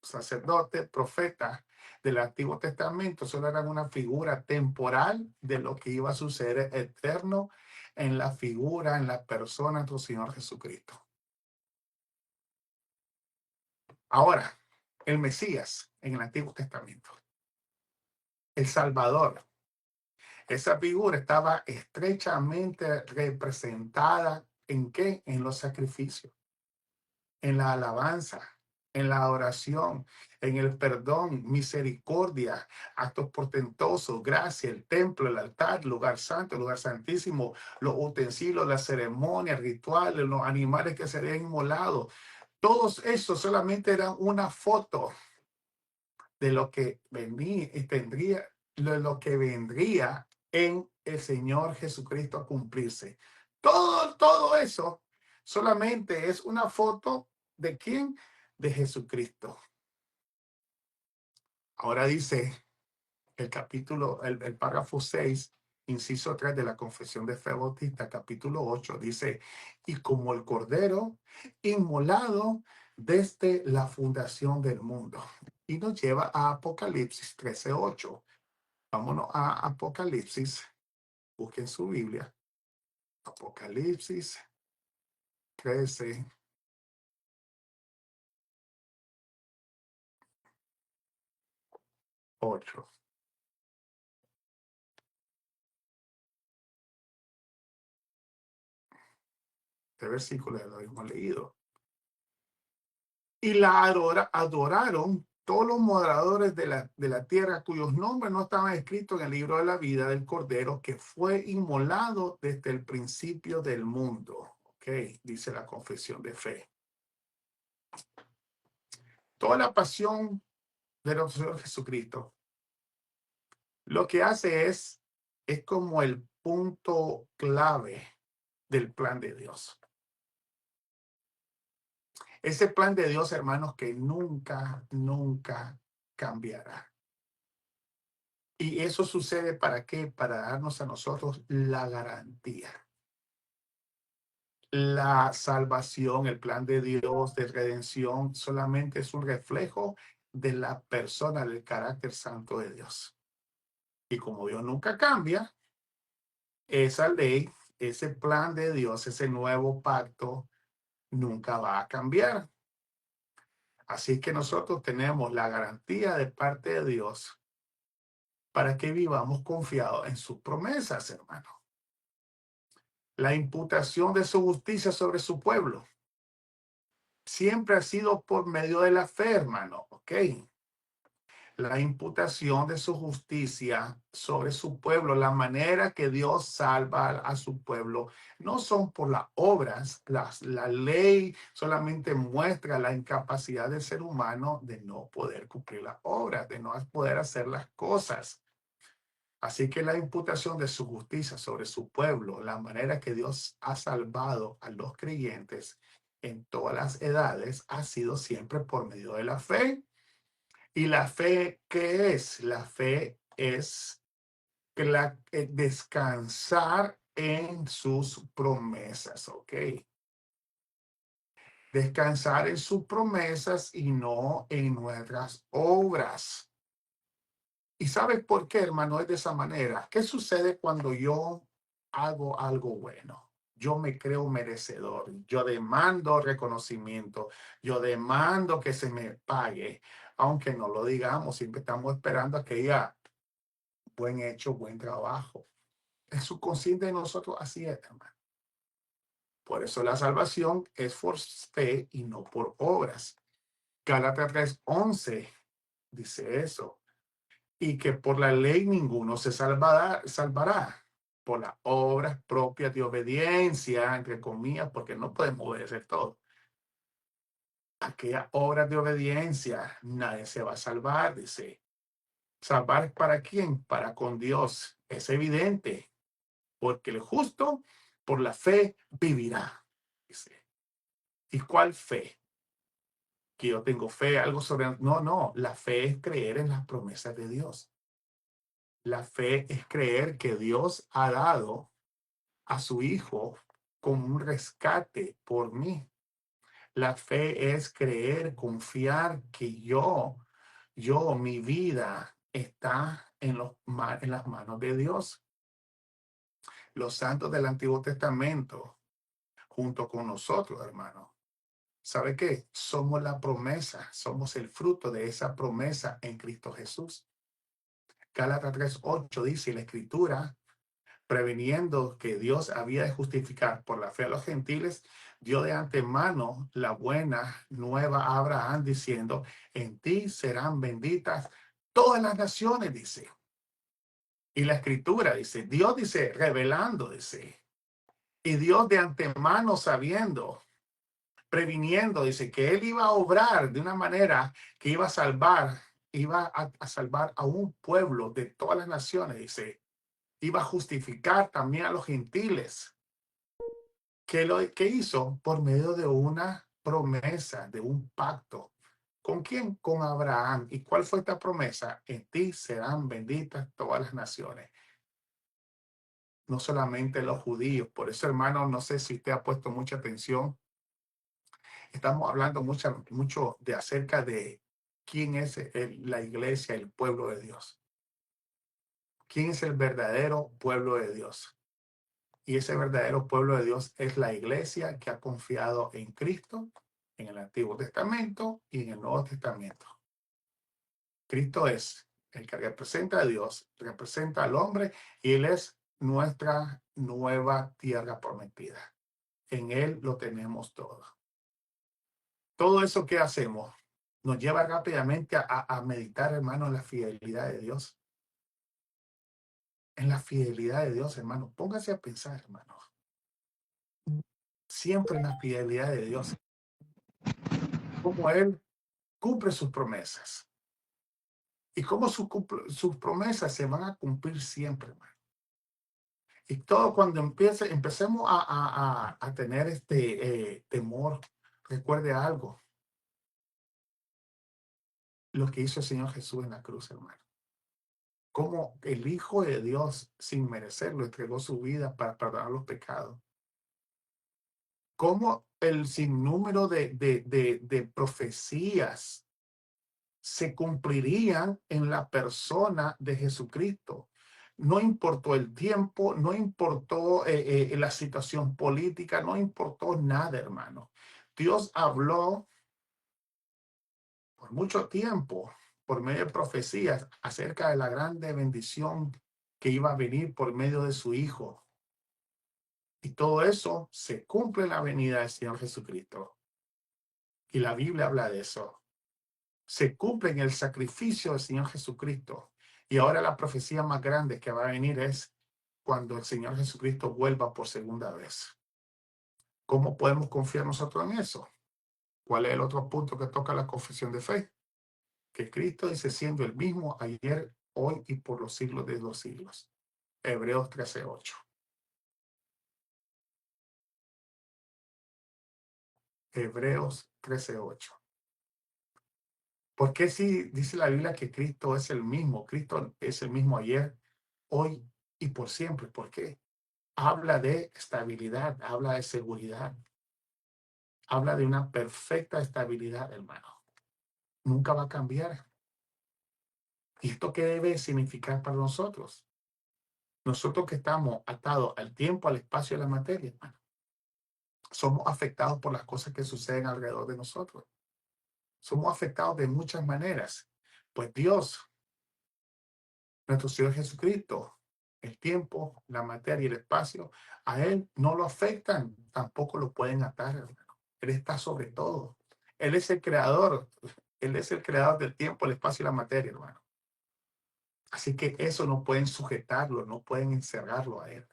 sacerdote, profeta del Antiguo Testamento solo eran una figura temporal de lo que iba a suceder eterno en la figura, en la persona de nuestro Señor Jesucristo. Ahora, el Mesías en el Antiguo Testamento, el Salvador. Esa figura estaba estrechamente representada ¿en qué? En los sacrificios, en la alabanza, en la oración, en el perdón, misericordia, actos portentosos, gracia, el templo, el altar, el lugar santo, el lugar santísimo, los utensilios, las ceremonias, rituales, los animales que serían inmolados. Todos esos solamente eran una foto de lo que venía y tendría, de lo que vendría en el Señor Jesucristo a cumplirse. Todo eso solamente es una foto de quién, de Jesucristo. Ahora dice el capítulo, el párrafo 6, inciso 3 de la Confesión de Fe Bautista, capítulo 8, dice, y como el Cordero inmolado desde la fundación del mundo. Y nos lleva a Apocalipsis 13:8. Vámonos a Apocalipsis. Busquen su Biblia. Apocalipsis 13:8. Este versículo ya lo habíamos leído. Y la adoraron todos los moradores de la tierra cuyos nombres no estaban escritos en el libro de la vida del Cordero que fue inmolado desde el principio del mundo. Ok, dice la confesión de fe. Toda la pasión de nuestro Señor Jesucristo lo que hace es como el punto clave del plan de Dios. Ese plan de Dios, hermanos, que nunca cambiará. Y eso sucede ¿para qué? Para darnos a nosotros la garantía. La salvación, el plan de Dios de redención, solamente es un reflejo de la persona, del carácter santo de Dios. Y como Dios nunca cambia, esa ley, ese plan de Dios, ese nuevo pacto, nunca va a cambiar. Así que nosotros tenemos la garantía de parte de Dios para que vivamos confiados en sus promesas, hermano. La imputación de su justicia sobre su pueblo siempre ha sido por medio de la fe, hermano, ¿ok? La imputación de su justicia sobre su pueblo, la manera que Dios salva a su pueblo, no son por las obras. La ley solamente muestra la incapacidad del ser humano de no poder cumplir las obras, de no poder hacer las cosas. Así que la imputación de su justicia sobre su pueblo, la manera que Dios ha salvado a los creyentes en todas las edades, ha sido siempre por medio de la fe. ¿Y la fe qué es? La fe es descansar en sus promesas, ¿ok? Descansar en sus promesas y no en nuestras obras. ¿Y sabes por qué, hermano? Es de esa manera. ¿Qué sucede cuando yo hago algo bueno? Yo me creo merecedor. Yo demando reconocimiento. Yo demando que se me pague. Aunque no lo digamos, siempre estamos esperando a que diga buen hecho, buen trabajo. El subconsciente de nosotros así es, hermano. Por eso la salvación es por fe y no por obras. Gálatas 3:11 dice eso. Y que por la ley ninguno se salvará por las obras propias de obediencia, entre comillas, porque no podemos obedecer todo. Aquellas obras de obediencia, nadie se va a salvar, dice. ¿Salvar para quién? Para con Dios. Es evidente, porque el justo por la fe vivirá, dice. ¿Y cuál fe? Que yo tengo fe, algo sobre... No, no, la fe es creer en las promesas de Dios. La fe es creer que Dios ha dado a su Hijo como un rescate por mí. La fe es creer, confiar que mi vida está en las manos de Dios. Los santos del Antiguo Testamento, junto con nosotros, hermano. ¿Sabe qué? Somos la promesa, somos el fruto de esa promesa en Cristo Jesús. Gálatas 3:8 dice la Escritura, previniendo que Dios había de justificar por la fe a los gentiles, dio de antemano la buena nueva a Abraham, diciendo, en ti serán benditas todas las naciones, dice. Y la Escritura dice, Dios dice, revelando, dice, y Dios de antemano sabiendo, previniendo, dice, que Él iba a obrar de una manera que iba a salvar, a salvar a un pueblo de todas las naciones, dice, iba a justificar también a los gentiles. ¿Qué hizo? Por medio de una promesa, de un pacto. ¿Con quién? Con Abraham. ¿Y cuál fue esta promesa? En ti serán benditas todas las naciones. No solamente los judíos. Por eso, hermano, no sé si usted ha puesto mucha atención. Estamos hablando mucho de acerca de quién es la iglesia, el pueblo de Dios. ¿Quién es el verdadero pueblo de Dios? Y ese verdadero pueblo de Dios es la iglesia que ha confiado en Cristo en el Antiguo Testamento y en el Nuevo Testamento. Cristo es el que representa a Dios, representa al hombre y Él es nuestra nueva tierra prometida. En Él lo tenemos todo. Todo eso que hacemos nos lleva rápidamente a meditar, hermano, en la fidelidad de Dios. En la fidelidad de Dios, hermano. Póngase a pensar, hermano. Siempre en la fidelidad de Dios. Como Él cumple sus promesas. Y cómo sus promesas se van a cumplir siempre, hermano. Y todo cuando empecemos a tener este temor, recuerde algo. Lo que hizo el Señor Jesús en la cruz, hermano. Cómo el Hijo de Dios, sin merecerlo, entregó su vida para perdonar los pecados. Cómo el sinnúmero de profecías se cumplirían en la persona de Jesucristo. No importó el tiempo, no importó la situación política, no importó nada, hermano. Dios habló por mucho tiempo, por medio de profecías, acerca de la grande bendición que iba a venir por medio de su Hijo. Y todo eso se cumple en la venida del Señor Jesucristo. Y la Biblia habla de eso. Se cumple en el sacrificio del Señor Jesucristo. Y ahora la profecía más grande que va a venir es cuando el Señor Jesucristo vuelva por segunda vez. ¿Cómo podemos confiar nosotros en eso? ¿Cuál es el otro punto que toca la confesión de fe? Que Cristo dice siendo el mismo ayer, hoy y por los siglos de los siglos. Hebreos 13:8. Hebreos 13:8. ¿Por qué si dice la Biblia que Cristo es el mismo? Cristo es el mismo ayer, hoy y por siempre. ¿Por qué? Habla de estabilidad, habla de seguridad, habla de una perfecta estabilidad, hermano. Nunca va a cambiar. ¿Y esto qué debe significar para nosotros? Nosotros que estamos atados al tiempo, al espacio y a la materia, hermano, somos afectados por las cosas que suceden alrededor de nosotros. Somos afectados de muchas maneras. Pues Dios, nuestro Señor Jesucristo, el tiempo, la materia y el espacio, a Él no lo afectan, tampoco lo pueden atar, hermano. Él está sobre todo. Él es el creador. Él es el creador del tiempo, el espacio y la materia, hermano. Así que eso no pueden sujetarlo, no pueden encerrarlo a Él.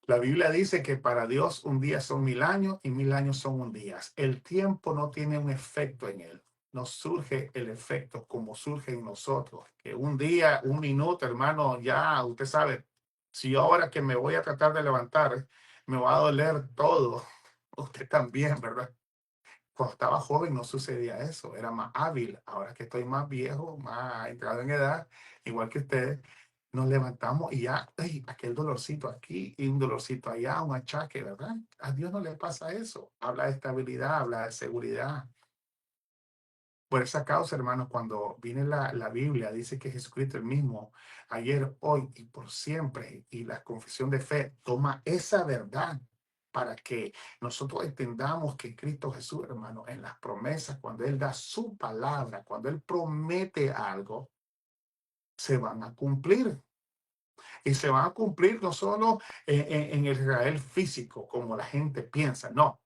La Biblia dice que para Dios un día son 1000 años y 1000 años son un día. El tiempo no tiene un efecto en Él. No surge el efecto como surge en nosotros. Que un día, un minuto, hermano, ya usted sabe, si yo ahora que me voy a tratar de levantar, me va a doler todo. Usted también, ¿verdad? Cuando estaba joven no sucedía eso, era más hábil. Ahora que estoy más viejo, más entrado en edad, igual que ustedes, nos levantamos y ya, ay, aquel dolorcito aquí y un dolorcito allá, un achaque, ¿verdad? A Dios no le pasa eso. Habla de estabilidad, habla de seguridad. Por esa causa, hermanos, cuando viene la Biblia, dice que Jesucristo el mismo, ayer, hoy y por siempre, y la confesión de fe toma esa verdad para que nosotros entendamos que Cristo Jesús, hermano, en las promesas, cuando Él da su palabra, cuando Él promete algo, se van a cumplir. Y se van a cumplir no solo en el Israel físico, como la gente piensa, no.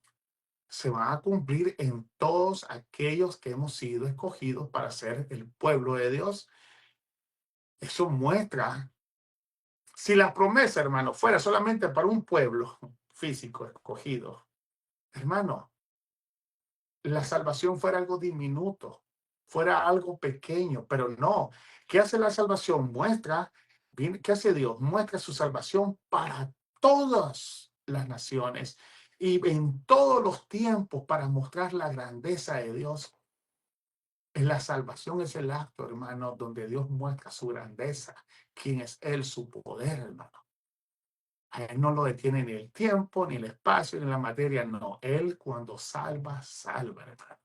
Se van a cumplir en todos aquellos que hemos sido escogidos para ser el pueblo de Dios. Eso muestra, si la promesa, hermano, fuera solamente para un pueblo físico escogido, hermano, la salvación fuera algo diminuto, fuera algo pequeño, pero no. ¿Qué hace la salvación? Muestra, ¿qué hace Dios? Muestra su salvación para todas las naciones y en todos los tiempos para mostrar la grandeza de Dios. La salvación es el acto, hermano, donde Dios muestra su grandeza, quién es Él, su poder, hermano. A Él no lo detiene ni el tiempo, ni el espacio, ni la materia, no. Él cuando salva, salva, hermano.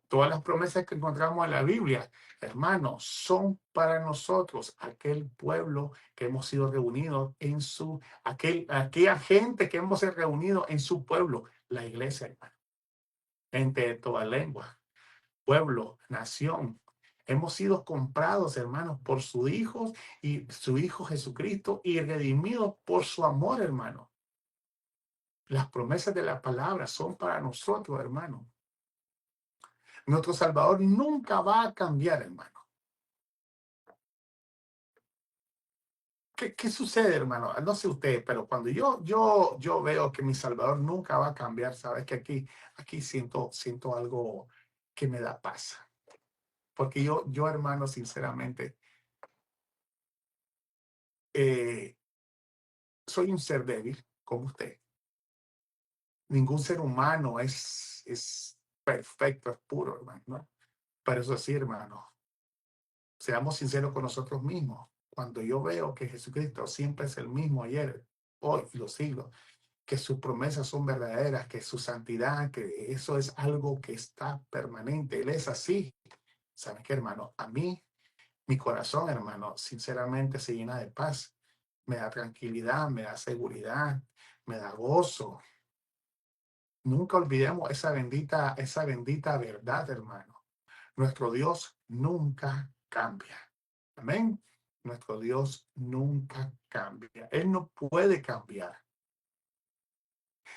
Todas las promesas que encontramos en la Biblia, hermanos, son para nosotros, aquel pueblo que hemos sido reunidos en aquella gente que hemos reunido en su pueblo, la iglesia, hermano. Gente de toda lengua, pueblo, nación. Hemos sido comprados, hermanos, por su Hijo y su Hijo Jesucristo y redimidos por su amor, hermano. Las promesas de la palabra son para nosotros, hermano. Nuestro Salvador nunca va a cambiar, hermano. ¿Qué sucede, hermano? No sé usted, pero cuando yo veo que mi Salvador nunca va a cambiar, sabes que aquí siento algo que me da paz. Porque yo hermano, sinceramente, soy un ser débil como usted. Ningún ser humano es perfecto, es puro, hermano, ¿no? Pero eso sí, hermano, seamos sinceros con nosotros mismos. Cuando yo veo que Jesucristo siempre es el mismo ayer, hoy y los siglos, que sus promesas son verdaderas, que su santidad, que eso es algo que está permanente, Él es así. ¿Saben qué, hermano? A mí, mi corazón, hermano, sinceramente se llena de paz, me da tranquilidad, me da seguridad, me da gozo. Nunca olvidemos esa bendita verdad, hermano. Nuestro Dios nunca cambia. Amén. Nuestro Dios nunca cambia. Él no puede cambiar.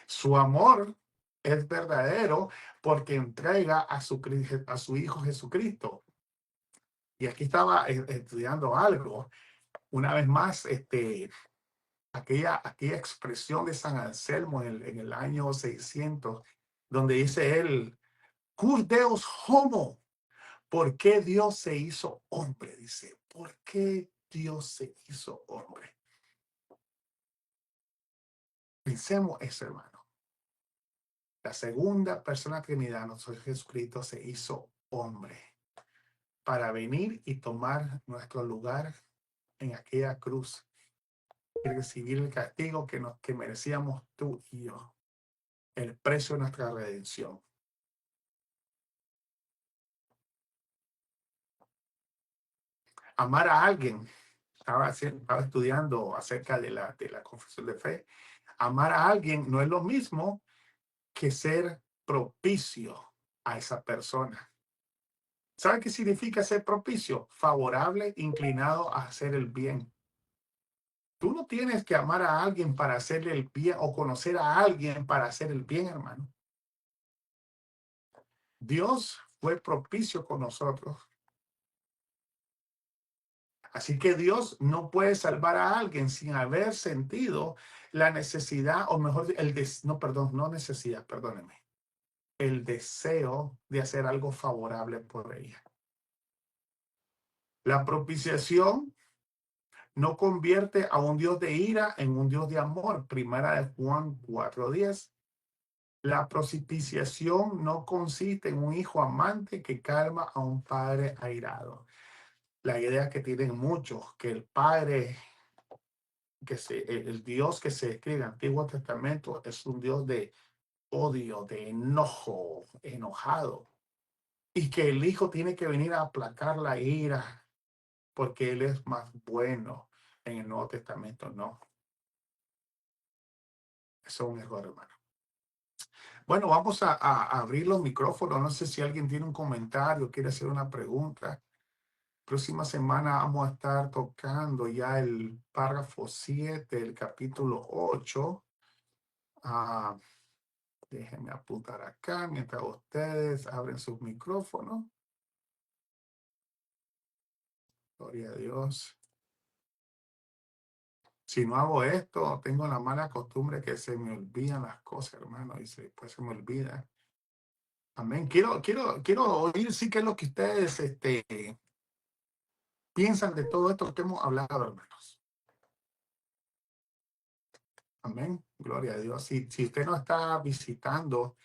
Su amor es verdadero porque entrega a su Hijo Jesucristo. Y aquí estaba estudiando algo. Una vez más, aquella expresión de San Anselmo en el año 600, donde dice él, Cur Deus homo. ¿Por qué Dios se hizo hombre? Dice, ¿por qué Dios se hizo hombre? Pensemos eso, hermano. La segunda persona Trinidad, nuestro Jesucristo, se hizo hombre para venir y tomar nuestro lugar en aquella cruz y recibir el castigo que merecíamos tú y yo. el precio de nuestra redención. Amar a alguien, estaba estudiando acerca de la confesión de fe. Amar a alguien no es lo mismo que ser propicio a esa persona. ¿Sabe qué significa ser propicio? Favorable, inclinado a hacer el bien. Tú no tienes que amar a alguien para hacerle el bien o conocer a alguien para hacer el bien, hermano. Dios fue propicio con nosotros. Así que Dios no puede salvar a alguien sin haber sentido la necesidad, o mejor, no necesidad, perdóneme, el deseo de hacer algo favorable por ella. La propiciación no convierte a un Dios de ira en un Dios de amor. Primera de Juan 4:10. La propiciación no consiste en un hijo amante que calma a un padre airado. La idea que tienen muchos, que el padre, el Dios que se describe en el Antiguo Testamento es un Dios de odio, de enojo, enojado. Y que el hijo tiene que venir a aplacar la ira porque él es más bueno. En el Nuevo Testamento no. Eso es un error, hermano. Bueno, vamos a abrir los micrófonos. No sé si alguien tiene un comentario, quiere hacer una pregunta. Próxima semana vamos a estar tocando ya el párrafo 7 del capítulo 8. Déjenme apuntar acá mientras ustedes abren sus micrófonos. Gloria a Dios. Si no hago esto, tengo la mala costumbre que se me olvidan las cosas, hermano, y después se me olvida. Amén. Quiero oír sí qué es lo que ustedes piensan de todo esto que hemos hablado, hermanos. Amén. Gloria a Dios. Si usted no está visitando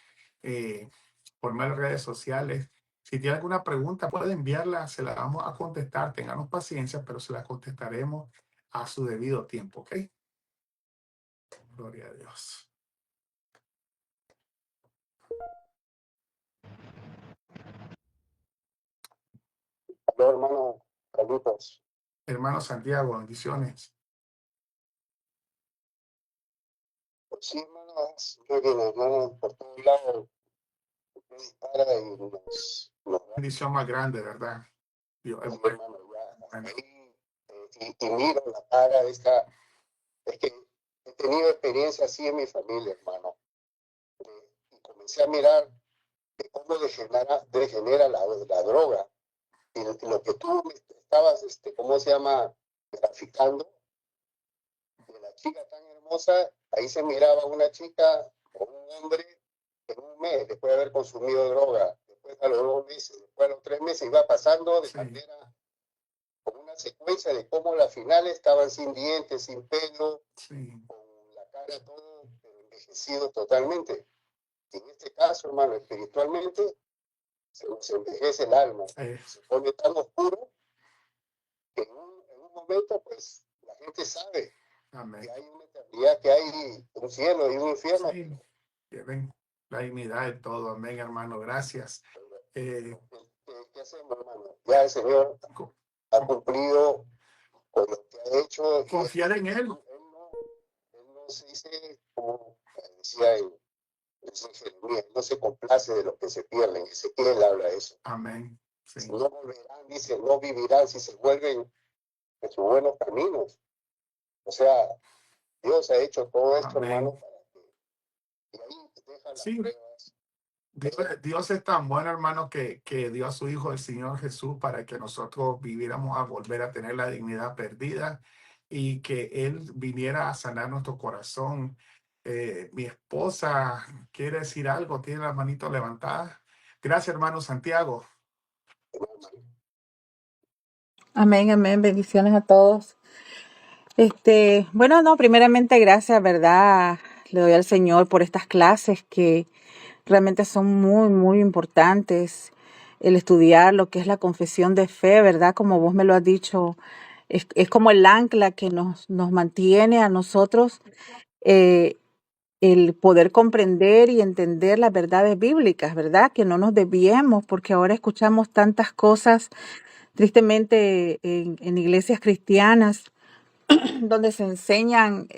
por medio de redes sociales, si tiene alguna pregunta, puede enviarla, se la vamos a contestar. Ténganos paciencia, pero se la contestaremos a su debido tiempo, ¿ok? Gloria a Dios. Hola, hermano Carlitos. Hermano Santiago, bendiciones. Pues sí, hermano, es que los hermanos por todos lados nos dispara y nos da. Bendición más grande, ¿verdad? Dios es Sí, bueno. hermano, ya Bueno, ahí, y miro la cara esta, es que he tenido experiencia así en mi familia, hermano. Y comencé a mirar de cómo degenera la droga. Y lo que tú me estabas, ¿cómo se llama? Graficando, de la chica tan hermosa, ahí se miraba una chica o un hombre en un mes después de haber consumido droga, después a los 2 meses, después a los 3 meses iba pasando de sí, manera como una secuencia de cómo las finales estaban sin dientes, sin pelo, sí. con la cara todo pero envejecido totalmente. Y en este caso, hermano, espiritualmente se nos envejece el alma, se pone tan oscuro que en un momento, pues, la gente sabe Amén. que hay una eternidad, que hay un cielo y un infierno. Sí, que ven la dignidad de todo. Amén, hermano. Gracias. ¿Qué hacemos, hermano? Ya el Señor ha cumplido con lo que ha hecho. Confiar en Él. Él no se dice, como decía Jeremías, no se complace de los que se pierden. Ezequiel habla de eso. Amén. Sí. Si no volverán, dice, no vivirán si se vuelven en sus buenos caminos. O sea, Dios ha hecho todo esto, Amén. hermano, para que... Y ahí deja las Sí. pruebas. Dios es tan bueno, hermano, que dio a su Hijo, el Señor Jesús, para que nosotros viviéramos a volver a tener la dignidad perdida y que Él viniera a sanar nuestro corazón. Mi esposa quiere decir algo, tiene las manitos levantadas. Gracias, hermano Santiago. Amén, amén. Bendiciones a todos. Bueno, no, primeramente gracias, ¿verdad? Le doy al Señor por estas clases que realmente son muy, muy importantes. El estudiar lo que es la confesión de fe, ¿verdad? Como vos me lo has dicho, es como el ancla que nos mantiene a nosotros el poder comprender y entender las verdades bíblicas, ¿verdad? Que no nos desviemos, porque ahora escuchamos tantas cosas, tristemente, en iglesias cristianas, donde se enseñan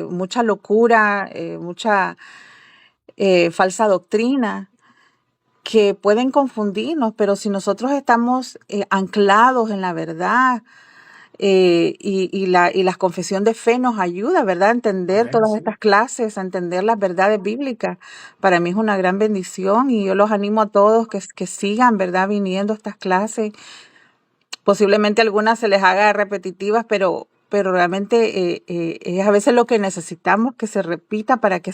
mucha locura, mucha falsa doctrina, que pueden confundirnos, pero si nosotros estamos anclados en la verdad, y la confesión de fe nos ayuda, ¿verdad? A entender Amén, todas sí. estas clases, a entender las verdades bíblicas. Para mí es una gran bendición y yo los animo a todos que sigan, ¿verdad? Viniendo a estas clases. Posiblemente algunas se les haga repetitivas, pero realmente es a veces lo que necesitamos que se repita para que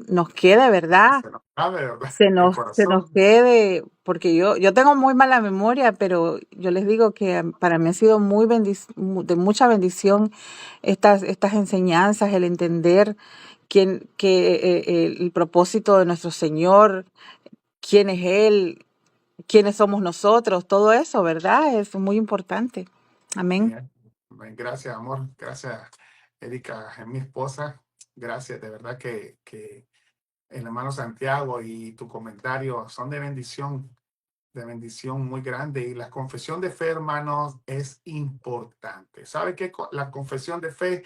nos quede, ¿verdad? Se nos cabe, ¿verdad? Se El nos corazón. quede, porque yo tengo muy mala memoria, pero yo les digo que para mí ha sido de mucha bendición estas enseñanzas, el entender el propósito de nuestro Señor, quién es Él, quiénes somos nosotros, todo eso, ¿verdad? Es muy importante. Amén. Bien. Amén. Gracias, amor. Gracias, Erika, es mi esposa. Gracias, de verdad que el hermano Santiago y tu comentario son de bendición muy grande. Y la confesión de fe, hermanos, es importante. ¿Sabe qué? La confesión de fe,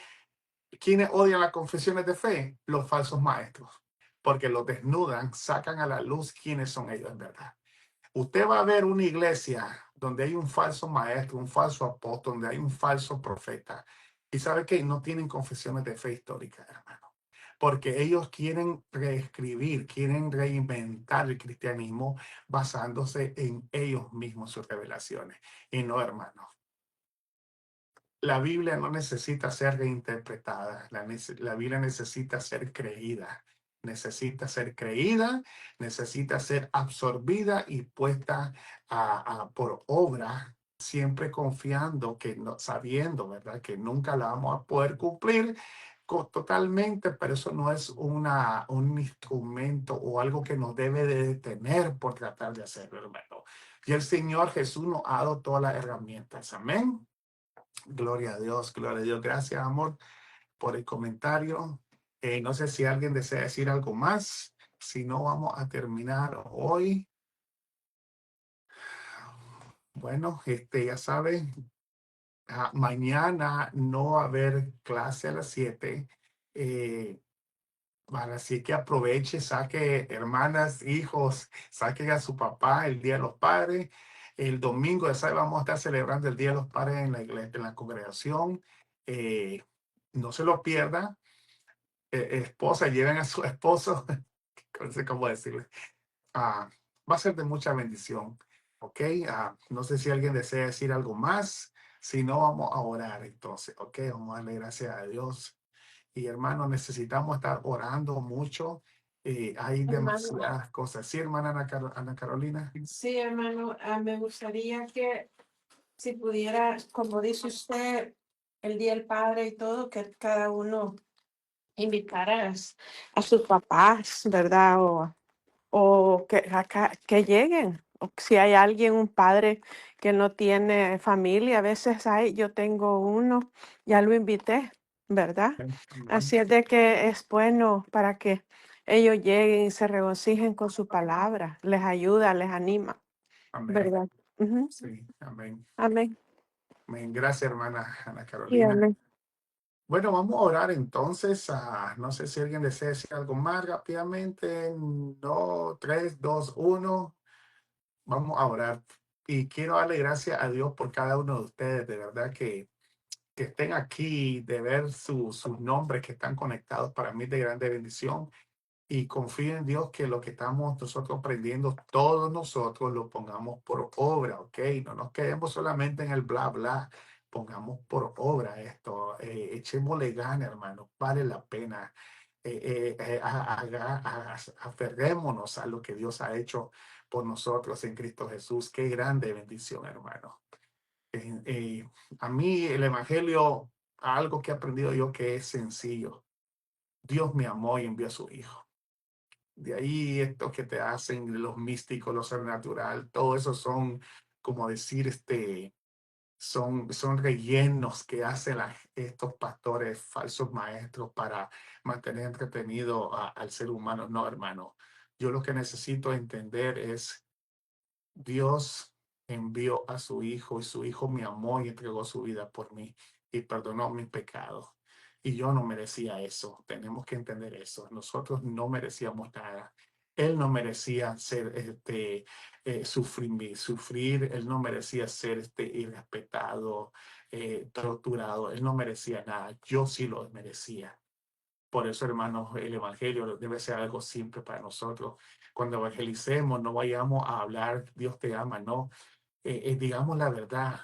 ¿quiénes odian las confesiones de fe? Los falsos maestros, porque los desnudan, sacan a la luz quiénes son ellos en verdad. Usted va a ver una iglesia donde hay un falso maestro, un falso apóstol, donde hay un falso profeta. Y sabe que no tienen confesiones de fe histórica, hermano. Porque ellos quieren reescribir, quieren reinventar el cristianismo basándose en ellos mismos, sus revelaciones. Y no, hermano. La Biblia no necesita ser reinterpretada, la Biblia necesita ser creída, necesita ser absorbida y puesta por obra, siempre confiando que no, sabiendo, ¿verdad? Que nunca la vamos a poder cumplir totalmente, pero eso no es un instrumento o algo que nos debe de detener por tratar de hacerlo, hermano. Y el Señor Jesús nos ha dado todas las herramientas, amén. Gloria a Dios, gloria a Dios. Gracias, amor, por el comentario. No sé si alguien desea decir algo más. Si no, vamos a terminar hoy. Bueno, ya saben, mañana no va a haber clase a las 7. Así que aproveche, saque hermanas, hijos, saquen a su papá el Día de los Padres. El domingo, ya saben, vamos a estar celebrando el Día de los Padres en la iglesia, en la congregación. Eh, no se lo pierda. Esposa, lleven a su esposo, no sé cómo decirle. Ah, va a ser de mucha bendición. ¿Ok? No sé si alguien desea decir algo más. Si no, vamos a orar entonces. ¿Ok? Vamos a darle gracias a Dios. Y hermano, necesitamos estar orando mucho. Hay Hermano, demasiadas cosas. Sí, hermana Ana Carolina. sí, hermano, me gustaría que si pudiera, como dice usted, el Día del Padre y todo, que cada uno invitara a sus papás, ¿verdad? O que acá que lleguen. O si hay alguien, un padre que no tiene familia, a veces hay, yo tengo uno, ya lo invité, ¿verdad? Amén. Así es de que es bueno para que ellos lleguen y se regocijen con su palabra, les ayuda, les anima, Amén. ¿verdad? Ujú. Sí, amén. Amén. Amén. Gracias, hermana Ana Sí, Carolina. amén. Bueno, vamos a orar entonces. No sé si alguien desea decir algo más rápidamente. No, 3, 2, 1. Vamos a orar. Y quiero darle gracias a Dios por cada uno de ustedes. De verdad que estén aquí, de ver sus nombres que están conectados, para mí de grande bendición. Y confío en Dios que lo que estamos nosotros aprendiendo, todos nosotros lo pongamos por obra, ¿ok? No nos quedemos solamente en el bla, bla. Pongamos por obra esto. Echémosle gana, hermano. Vale la pena. Aferrémonos a lo que Dios ha hecho por nosotros en Cristo Jesús. Qué grande bendición, hermano. A mí el Evangelio, algo que he aprendido yo que es sencillo. Dios me amó y envió a su Hijo. De ahí esto que te hacen los místicos, lo sobrenatural, todo eso son, como decir, son rellenos que hacen estos pastores, falsos maestros, para mantener entretenido al ser humano. No, hermano. Yo lo que necesito entender es Dios envió a su Hijo y su Hijo me amó y entregó su vida por mí y perdonó mis pecados. Y yo no merecía eso. Tenemos que entender eso. Nosotros no merecíamos nada. Él no merecía ser sufrir. Él no merecía ser irrespetado, torturado. Él no merecía nada. Yo sí lo merecía. Por eso, hermanos, el evangelio debe ser algo simple para nosotros. Cuando evangelicemos, no vayamos a hablar, Dios te ama, no. Digamos la verdad.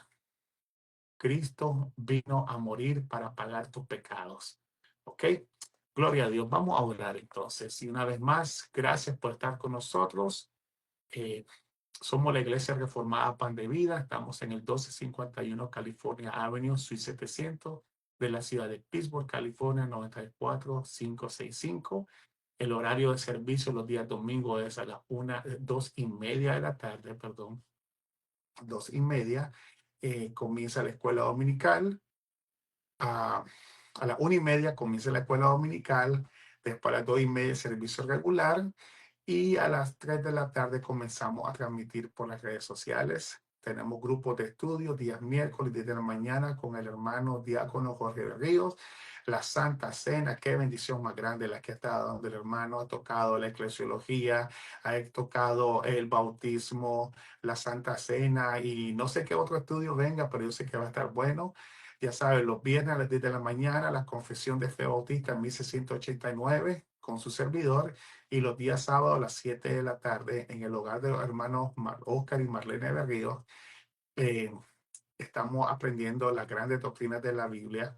Cristo vino a morir para pagar tus pecados. ¿Ok? Gloria a Dios. Vamos a orar entonces. Y una vez más, gracias por estar con nosotros. Eh, Somos la Iglesia Reformada Pan de Vida. Estamos en el 1251 California Avenue, Suite 700 de la ciudad de Pittsburgh, California, 94565. El horario de servicio los días domingos es a las 2:30 de la tarde, perdón. 2:30. Comienza la escuela dominical. A las 1:30 comienza la escuela dominical. Después a las 2:30 el servicio regular. Y a las 3 de la tarde comenzamos a transmitir por las redes sociales. Tenemos grupos de estudio días miércoles, 10 de la mañana, con el hermano diácono Jorge Ríos. La Santa Cena, qué bendición más grande la que está dando el hermano. Ha tocado la eclesiología, ha tocado el bautismo, la Santa Cena y no sé qué otro estudio venga, pero yo sé que va a estar bueno. Ya saben, los viernes a las 10 de la mañana, la confesión de fe bautista en 1689 con su servidor, y los días sábados a las 7 de la tarde en el hogar de los hermanos Oscar y Marlene Berríos. Estamos aprendiendo las grandes doctrinas de la Biblia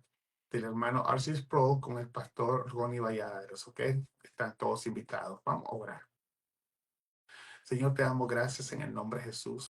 del hermano Arcis Pro con el pastor Ronnie Valladares, ¿ok? Están todos invitados. Vamos a orar. Señor, te damos gracias en el nombre de Jesús.